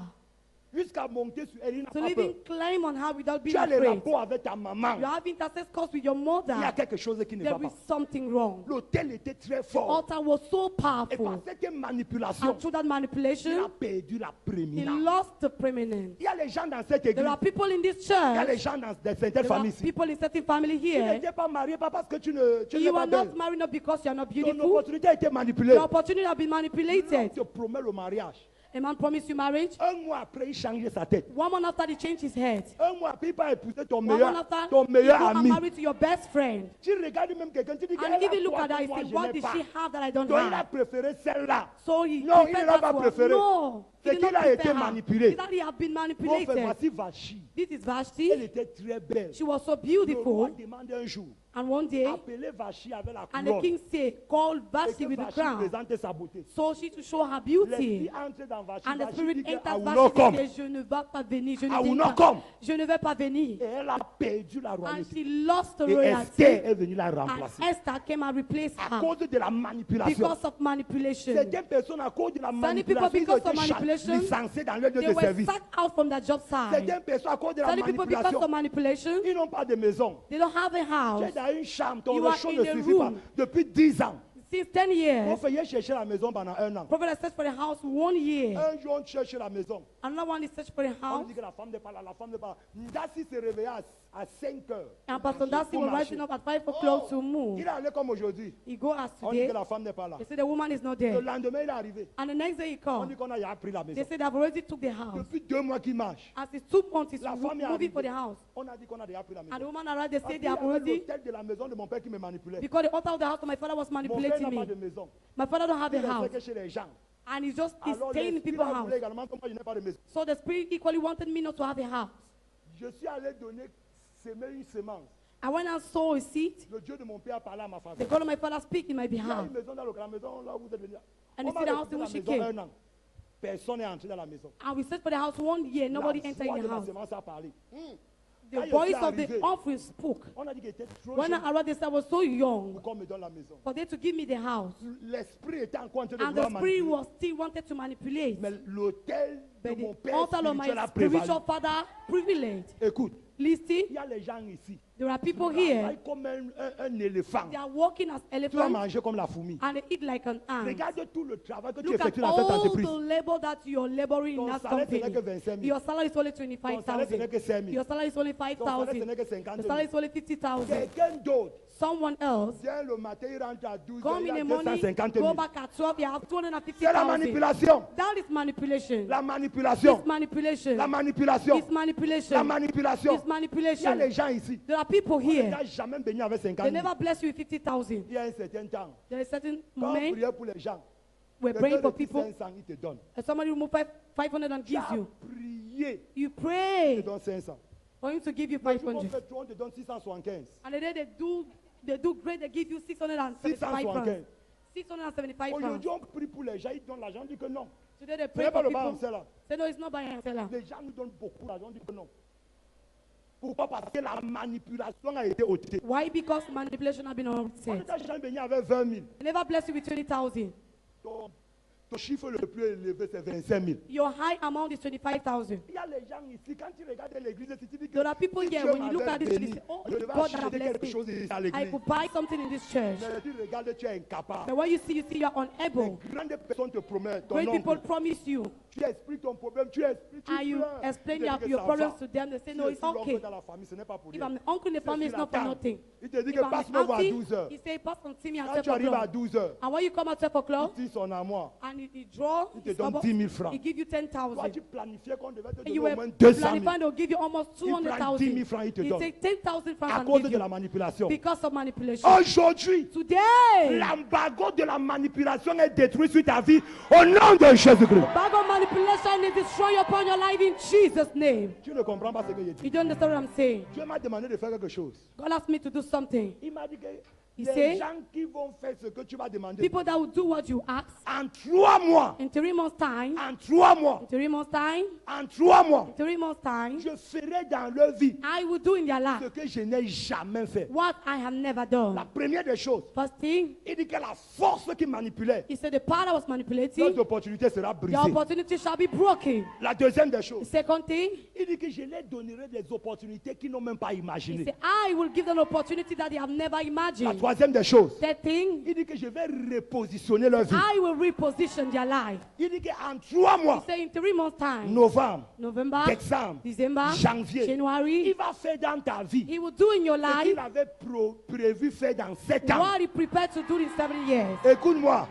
Jusqu'à monter sur elle, il n'a To pas peur. even climb on her without Tu being as les afraid. rapports avec ta maman. You have intersex course with your Il y a mother. quelque chose qui ne va There pas. is something wrong. L'autel était très The fort. altar was so Et par powerful. cette manipulation, And through that il a manipulation, perdu la he prééminence. lost the prominence. Il y a les gens dans cette église. There are people in this Il y a les church. gens dans certaines There are familles ici. people in certain family Tu here. n'étais pas marié, pas parce que tu n'es You pas are belle. not married not because you are not Ton beautiful. opportunité a été manipulée. The opportunity has been On manipulated. te promet le mariage. A man promised you marriage. Un mois après, il changeait sa tête. 1 month after, he changed his head. Un mois après, il va épouser ton 1 month meilleur after, you go and ami. marry to your best friend. Tu regardes même quelqu'un, tu dis And qu'elle if you a look quoi at her, que you moi say, je what n'ai did pas. she have that I don't Donc il a have? préféré celle-là. So he Non, il preferred ne l'a pas that one. préféré. No, he C'est did not qu'il a été prefer her. manipulé. It's that he had been Prophète, manipulated. voici Vachi. This is Elle Vashti. était très belle. She was so Le roi beautiful. demande un jour, And one day, appelez Vachi avec la and the couronne. king said, call Et Vashti que with the Vachi crown. présente sa beauté. So she to show her L'esprit beauty. entre dans Vachi. And the Vachi spirit dit que, I enters will not come. Vashti. She said, je ne vais pas venir. Je I ne will viens not pas. come. Je ne vais pas venir. Et elle a perdu la And royauté. she lost the Et royalty. Esther est venue la And remplacer. Esther came and replaced À her cause de la manipulation. because of manipulation. Certaines personnes, à cause de la Many people, manipulation, ils ont because of été manipulation, licenciés dans leur lieu They de were service. sacked out from their job site. Certaines personnes, à cause de la Many people, because manipulation, of manipulation, ils n'ont pas de maison. they don't have a Tu house. es dans une chambre, ton You are réchaud in ne a suffit pas. room. Depuis 10 ans. Since 10 years, On fait chercher la maison pendant 1 an. prophet has searched for a house 1 year. Un jour, on cherche la maison. Another one is searched for a On house. dit que la femme n'est pas là, la femme n'est pas là. Ndassi s'est réveillé à 5 heures. And Pastor Darcy Pour was marcher. rising up at 5 o'clock to move. Il est allé comme aujourd'hui. He go as On dit today. que la femme n'est pas là. They said the woman is not Le there. lendemain, il est arrivé. And the next day he On come. dit qu'on a pris la maison. They said they've already took the house. Depuis 2 mois qu'il marche. As it's 2 months, he's La femme est moving for the arrivée. house. On a dit qu'on a déjà pris la And the maison. woman arrived, they Parce said qu'il they y have avait already, l'hôtel de la maison de mon père qui me manipulait. because the altar of the house of my father was Mon père manipulating n'a pas de me. maison. My father don't have Il a ne house. fait que chez les gens. And he's just he's Alors, staying in l'esprit people's a house. voulu également que moi, je n'ai pas de maison. So the spirit equally wanted me not to have a house. Je suis allé semer une semence. I went and saw a seed. Le Dieu de mon père a parlé à ma faveur. The God of my father speak in my Il y a behalf. une maison dans la maison là où vous êtes venu. And On you m'a see the house refusé in la which she maison came. 1 an. Personne n'est entré dans la maison. And we searched for the house 1 year. Nobody La entered voix in de the la house. semence a parlé. The Quand je voice suis of the arrivé, offering spoke. On a dit qu'il était trop When I jeune arrived, they said I was so young pour qu'on me donne la maison. for them to give me the house. L'esprit était encore en train de And the vouloir spirit manipuler. was still wanted to manipulate. Mais l'autel de But mon the père altar of my spirituel a prévalu. spiritual father privileged. Écoute, Listen, il y a les gens ici. there are people Ils here. travaillent comme un éléphant. They are walking as Tu vas elephants manger comme la fourmi. and they eat like an ant. Regarde tout le travail que tu Look at effectues dans cette all entreprise. the labor that you're laboring in Ton that salaire, ce n'est que company. 25 000. Your salary is only Ton salaire, ce n'est que 25,000. 5 000. Your salary is only Ton salaire, ce 5,000. n'est que 50 The 000. salary is only 50,000. Quelqu'un d'autre Someone else, vient le matin, il rentre à 12 come heures, il in a the morning, 250 go 000. back at 12, you have C'est la 250,000. manipulation. That is manipulation. La manipulation. It's manipulation. La manipulation. It's manipulation. La manipulation. It's Il y a manipulation. les gens ici. There are people On here. n'a jamais béni avec 50 They 000. never bless you with 50,000. Il y a un certain temps. There is certain Quand on moment priait pour les gens, were Quelqu'un praying for retire people, 500, il te donne. and somebody remove 500 and Tu gives as you. prié, You il te pray donne 500. for him to give you Le jour qu'on 500. fait trop, on te donne 675. And the day they do great, they give you 675 francs. 675. 675 francs. Aujourd'hui, on prie pour les gens, ils donnent l'argent, on dit que non. Today they Ce pray n'est pas for le people. balance là. Say no, it's not by hand seller. Les gens nous donnent beaucoup d'argent, on dit que non. Pourquoi? Parce que la manipulation a été ôtée. Why? Because manipulation has been Quand offset. tu as jamais béni avec 20 000, They never bless you with 20,000. ton chiffre le plus élevé, c'est 25 000. Your high amount is 25,000. Il y a les gens ici, quand tu regardes l'église, tu te dis que There are people si here, Dieu when you look m'avait at this, béni, you say, oh, je devais God acheter has blessed quelque chose me. ici à I l'église. could buy something in this church. Mais tu regardes, tu es incapable. But when you see you are Les unable. grandes personnes te promettent, ton Great people oncle, promise you, tu expliques ton problème, tu expliques, tu and you pleures. explain Tu te dis que your ça problems va. to them. They say, Si no, je it's suis l'oncle okay. dans la famille, ce n'est pas pour If rien. I'm the uncle in the Si family, je it's suis not for la nothing. Il te dit If que I'm passe the me voir à auntie, 12 heures. he say, pass on see me at Quand 12 tu arrives à o'clock. 12 heures, And when you come at 12 o'clock, il tire son armoire. and he draw Il te his donne cupboard, 10 000 francs. he give you Toi, 10,000. tu planifiais qu'on devait te And donner you au were moins 200 000. planifying they'll give you almost Il prend 200,000. 10 000 francs, il te He donne. take 10,000 francs À and cause give de la you manipulation. because of manipulation. Aujourd'hui, Today, l'embargo de la manipulation est détruit sur ta vie au nom de Jésus-Christ. bag of manipulation is destroyed upon your life in Jesus' name. Tu ne comprends pas ce que je dis. You don't understand what I'm saying? Dieu m'a demandé de faire quelque chose. God asked me to do something. Il m'a dit que He les said, gens qui vont faire ce que tu vas demander people that will do what you ask en 3 mois, in 3 months' time, en 3 mois, in 3 months' time, en 3 mois, in 3 months' time, je ferai dans leur vie I will do in their ce life que je n'ai jamais fait. what I have never La done. première des choses, First thing, il dit que la force qui manipulait, he said the power that was manipulating, notre opportunité sera the brisée. opportunity shall be broken. La deuxième des The choses, second thing, il dit que je leur donnerai des opportunités qu'ils n'ont même pas he imaginées. said, I will give them an opportunity that they have never La imagined. troisième des choses, Third thing, il dit que je vais repositionner leur vie. I will reposition their life. Il dit qu'en 3 He mois, said in 3 months' time, novembre, November, décembre, December, janvier, January, il va faire dans ta vie he will do in your ce life qu'il avait prévu faire dans 7 ans. what he prepared to do in 7 years. Écoute-moi,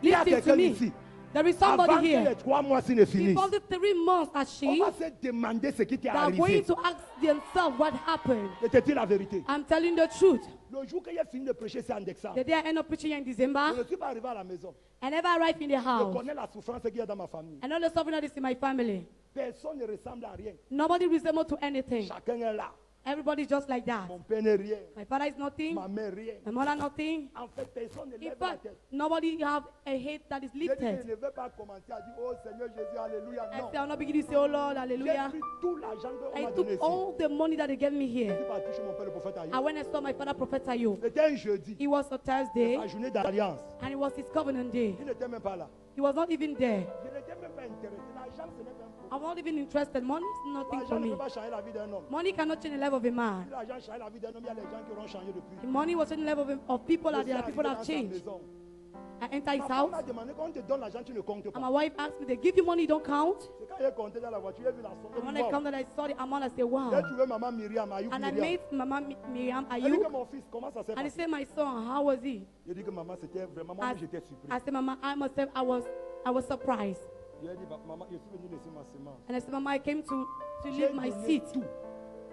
il y a Listen to quelqu'un me. ici. There is Avant somebody que les here. 3 mois s'y ne finissent, Before the 3 months on achieved, va se demander ce qui t'est they are going arrivé. to ask themselves what happened. Je te dis la vérité. I'm telling the truth. Le jour que j'ai fini de prêcher, c'est en décembre. The day I end up preaching in Je December, ne suis pas arrivé à la maison. I never arrived in the Je house. connais la souffrance qu'il y a dans ma famille. I know the suffering that is in my family. Personne ne ressemble à rien. Nobody resembles to anything. Chacun est là. Everybody's just like that. Mon père n'est rien. My father is nothing. Ma mère rien. My mother nothing. En fait, personne ne In lève la fact, tête. nobody have a hate that is J'ai dit que je lifted. ne vais pas commencer à dire, oh Seigneur Jésus, alléluia. I Non. say, I'm not beginning to say, oh Lord, J'ai hallelujah. pris tout l'argent qu'on I m'a took donné ici. all the money that they gave me Je here. suis parti chez mon père, le prophète Aïe. And when I saw my father, Prophet Ayo, C'était un jeudi. it was a Thursday, La journée d'alliance. and it was his covenant day. Il n'était même pas là. He was not even there. Je n'étais même pas intéressé. L'argent, ce n'est pas un problème. I'm not even interested. Money is nothing L'argent for ne me. peut pas changer la vie d'un homme. Money cannot change the life of a man. Si l'argent change la vie d'un homme, il y a des gens qui auront changé depuis. The money was changing the life of people, Je and suis there are people arrivé that dans sa have changed. maison. I enter his Ma femme house, m'a demandé quand on te donne l'argent, tu ne comptes and pas. my wife asked me, they give you money, you don't count? C'est quand j'ai compté dans la voiture, j'ai vu la somme. And when J'ai I dit, counted, I saw the amount, I said, j'ai wow. trouvé maman Myriam, Ayoub And I Myriam. made Mama Miriam, are Elle dit que you? mon fils, comment ça s'est And he passé? said, my son, how was he? J'ai dit que maman, c'était vraiment, I, moi j'étais surpris. I said, Mama, I myself, I was surprised. J'ai dit, maman, je suis venu laisser ma semence. And I said, Mama, I came to J'ai leave my donné seat. tout,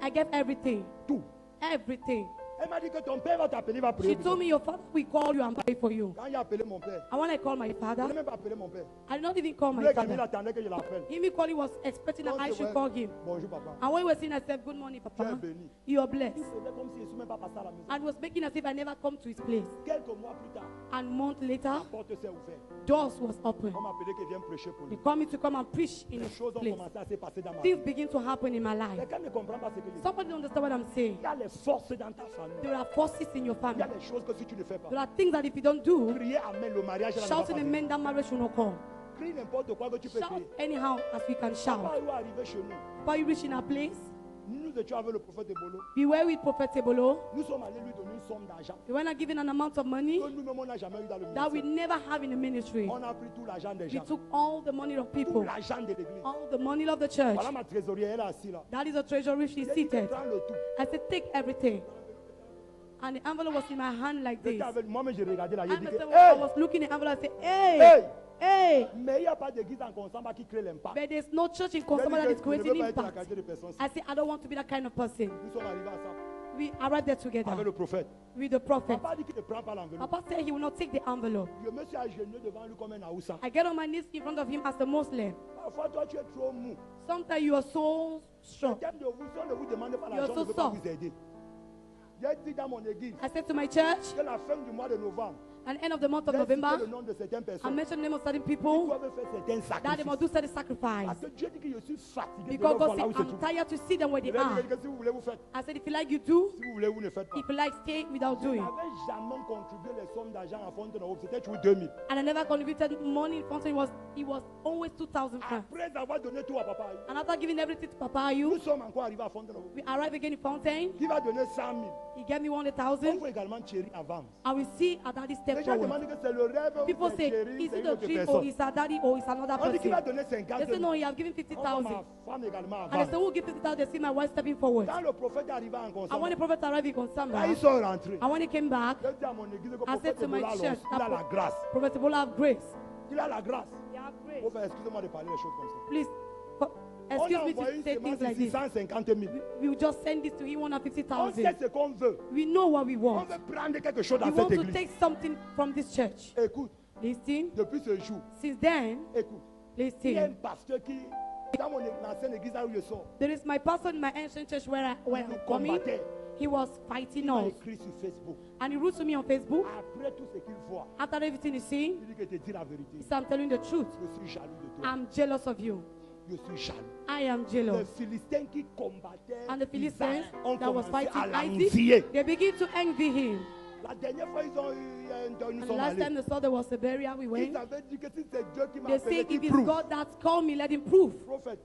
I gave everything. tout. Everything. Elle m'a dit que ton père va t'appeler, il va prier. She told me, your father will call you and pray for you. Quand il a appelé mon père, And when I called my je n'ai father, même pas appelé mon père. I did not even call my Lui, il father. attendait que je l'appelle. Him calling was expecting that I should call him. Bonjour papa. And when we were saying, I said, good morning, Tu es Papa. béni. You are Il blessed. faisait comme si je ne suis même pas passé à la maison. And was making as if I never come to his place. Quelques mois plus tard, And month la later, porte s'est ouverte. doors was open. On m'a appelé qu'il vienne prêcher pour They lui. called me to come and preach in Les his choses ont place. commencé à se passer dans ma vie. Things begin to happen in my life. Quelqu'un ne comprend pas ce que je dis. Somebody don't understand what I'm saying. Il y a les forces dans ta famille. There are forces in your Il y family. a des choses que si tu ne fais pas, There are things that if you don't do, crier amen, le mariage là ne va shouting pas amen, that marriage will not come. Crie n'importe quoi que tu peux Shout crier. anyhow as we can Papa shout. est arrivé chez nous. But you reach in a place, Nous étions avec le prophète Ebolo. we were with Prophet Ebolo. Nous sommes allés lui donner une somme d'argent We were not given an amount of money que nous-mêmes on n'a jamais eu dans le that we ministère. never have in the ministry. On a pris tout l'argent des We gens. took all the money of Tout people, l'argent de l'église. all the money of the church. Voilà ma trésorière, elle est assise là. That is a treasury. She's J'ai dit, seated. prends le tout. I said, take everything. And the envelope was in my hand like this. J'étais avec moi, mais j'ai regardé là. J'ai I dit que, I was hey, looking at the envelope. I said, hey. hey, hey. Mais il n'y a pas d'église en Consamba qui crée l'impact. But there's no church in J'ai dit Konsama that que is je ne veux creating pas être la impact. qualité de personne. I said, I don't want to be that kind of person. Nous sommes arrivés à ça. We arrived there avec together le prophète. with the prophet. Papa dit qu'il ne prend pas l'enveloppe. Papa said he will not take the envelope. Je me suis agenouillé devant lui comme un Aoussa. I get on my knees in front of him as the Muslim. Parfois, toi, tu es trop mou. Sometimes you are so strong. Certains de vous, si on ne vous demande pas You're l'argent, so je ne peux pas soft. vous aider. J'ai dit dans mon église I said to my church, que la fin du mois de novembre, at the end of the month of j'ai cité November, le nom de certaines I personnes mentioned the name of certain qui people doivent faire certains that they sacrifices. must do certain sacrifice. Parce que Dieu dit que je suis fatigué de Because leur God voir là said, où se I'm trouve. tired to see them where Je they vais are. dire que si vous voulez, vous faites. I said, if you like, you do. Si vous voulez, vous ne faites pas. If you like, stay without Je doing. n'avais jamais contribué les sommes d'argent à Fontaine Hope. C'était toujours 2000. And I never contributed money in Fountain. It was always 2,000 francs. Après avoir donné tout à papa, And after giving everything to Papa nous Ayu, sommes encore arrivés à Fontaine Hope. we arrived again in Fountain. Qui va donner 100 000. He gave me On 100,000. faut également chérir avant. I will see a daddy Les step gens forward. demandent que c'est le rêve People ou c'est say, chérir, is c'est it une a autre dream or personne. is a daddy or is another On dit qu'il va person? donner 50 They say, 000. no, you have given On va 50,000. ma femme également And they avant. say, who give 50,000? They see my wife stepping forward. Quand le prophète est arrivé en And when consommation, the prophet arrived in quand Konsamba, ils sont rentrés, and when he came back, j'ai dit à mon église que le I said prophète to my Ebola, church, il a la grâce. Prophet Ebola have grace. Il a la grâce. He have grace. Faut faire, excusez-moi de parler les choses comme ça. Please, On excuse a me envoyé to une say semence things de like this. 650 000. We will just send this to him On 150,000. sait ce qu'on veut. We know what we On want. veut prendre quelque chose We dans want cette to église. take something from this church. Écoute, Listen. depuis ce jour, Since then, écoute, il y a un listen. pasteur qui, dans mon ancienne église là où je sors, There is my pastor in my ancient church where il I'm nous coming. combattait. He was Il fighting m'a us. écrit sur Facebook. And he wrote to me on Facebook. Après tout ce qu'il voit, After everything he's seen, il dit que te dit la vérité. he said, I'm telling the truth. Je suis jaloux de toi. I'm jealous of you. Je suis jaloux. I am Les jealous. Philistins qui combattaient And the Philistines Isaac ont that was commencé fighting à Isaac, l'envier. they begin to envy him. La dernière fois, ils ont eu un deuil, nous And the sommes last allés. time they saw there was a burial, we Ils went. avaient dit que si c'est Dieu qui m'a They appelé, say, qu'il if it's prouve. God that called me, let him prove. Prophète,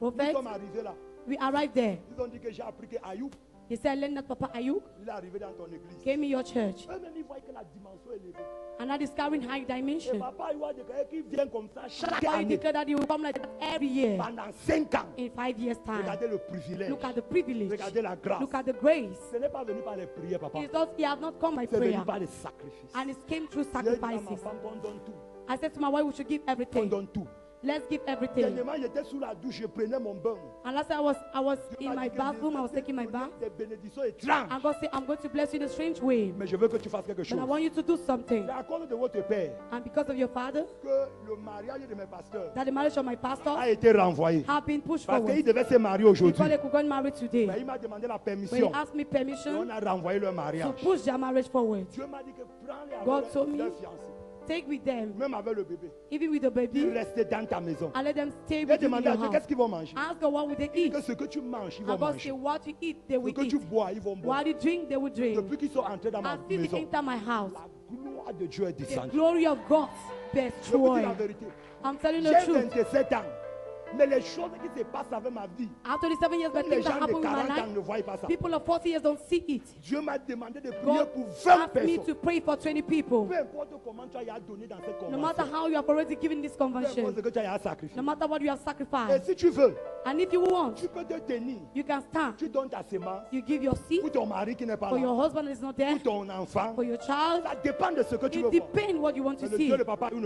nous Prophet, sommes arrivés là. we arrived there. Ils ont dit que j'ai appris que Ayoub, He said, learn that Papa Ayuk il est arrivé dans ton église. came in your church. Eux-mêmes, ils voient que la dimension est élevée. And that is carrying high Et dimension. papa, il voit des gars qui viennent comme ça chaque Papa, he année. declared that he will come like that every year Pendant 5 ans. in 5 years' time. Regardez le privilège. Look at the privilege. Regardez la grâce. Look at the grace. Ce n'est pas venu par les prières, papa. He has not come by C'est venu prayer. par les sacrifices. And it came through J'ai dit à ma sacrifices. femme qu'on donne tout. I said to my wife, we should give On everything. donne tout. Let's give everything. Dernièrement, j'étais sous la douche, je prenais mon bain. And last time I was Dieu in m'a my dit que bathroom, I je was vais taking my te bath. donner des bénédictions étranges. And God said, I'm going to bless you in a strange way. Mais je veux que tu fasses quelque But chose. I want you to do something. C'est à cause de votre père And because of your father, que le mariage de mes pasteurs that the marriage of my pastor a été renvoyé. have been pushed Parce qu'il forward. devait se marier aujourd'hui. Because they could get married Mais today. il m'a demandé la When permission. he asked me Et permission on a renvoyé leur to mariage. push their marriage forward, Dieu m'a dit que prends-les God avec told me- leur fiancé. take with them, Même avec le bébé. even with the Ils baby, restaient dans ta maison. and let them stay J'ai with you in demandé à your Dieu house. qu'est-ce qu'ils vont manger. Ask God what will they eat. Que ce que tu manges, ils vont And God manger. say what you eat, they Ce will que tu eat. bois, ils vont boire. What you drink, they will drink. Depuis qu'ils sont entrés dans ma As if they maison, enter my house, la gloire de Dieu est the descendue. glory of God Je vous dis la destroyed. vérité. I'm telling J'ai the truth. 27 ans. Mais les choses qui se passent avec ma vie, After the 7 years, but même les things that gens de happen with my 40 ans life, ne voient pas ça. people of 40 years don't see it. Dieu m'a demandé de prier God pour 20 asked me personnes. to pray for 20 people. Peu importe comment tu as donné dans cette No matter convention. how you have already given this Peu importe convention, ce que tu as sacrifié. no matter what you have Et sacrificed, si tu veux, and if you want, tu peux te tenir. you can stand. Tu donnes ta semence You give your seed pour ton mari qui n'est pas for là, your husband that is not there, pour ton enfant. for your child. Ça dépend de ce que tu veux It voir. depends what you want to Mais le see. Dieu de papa, il ne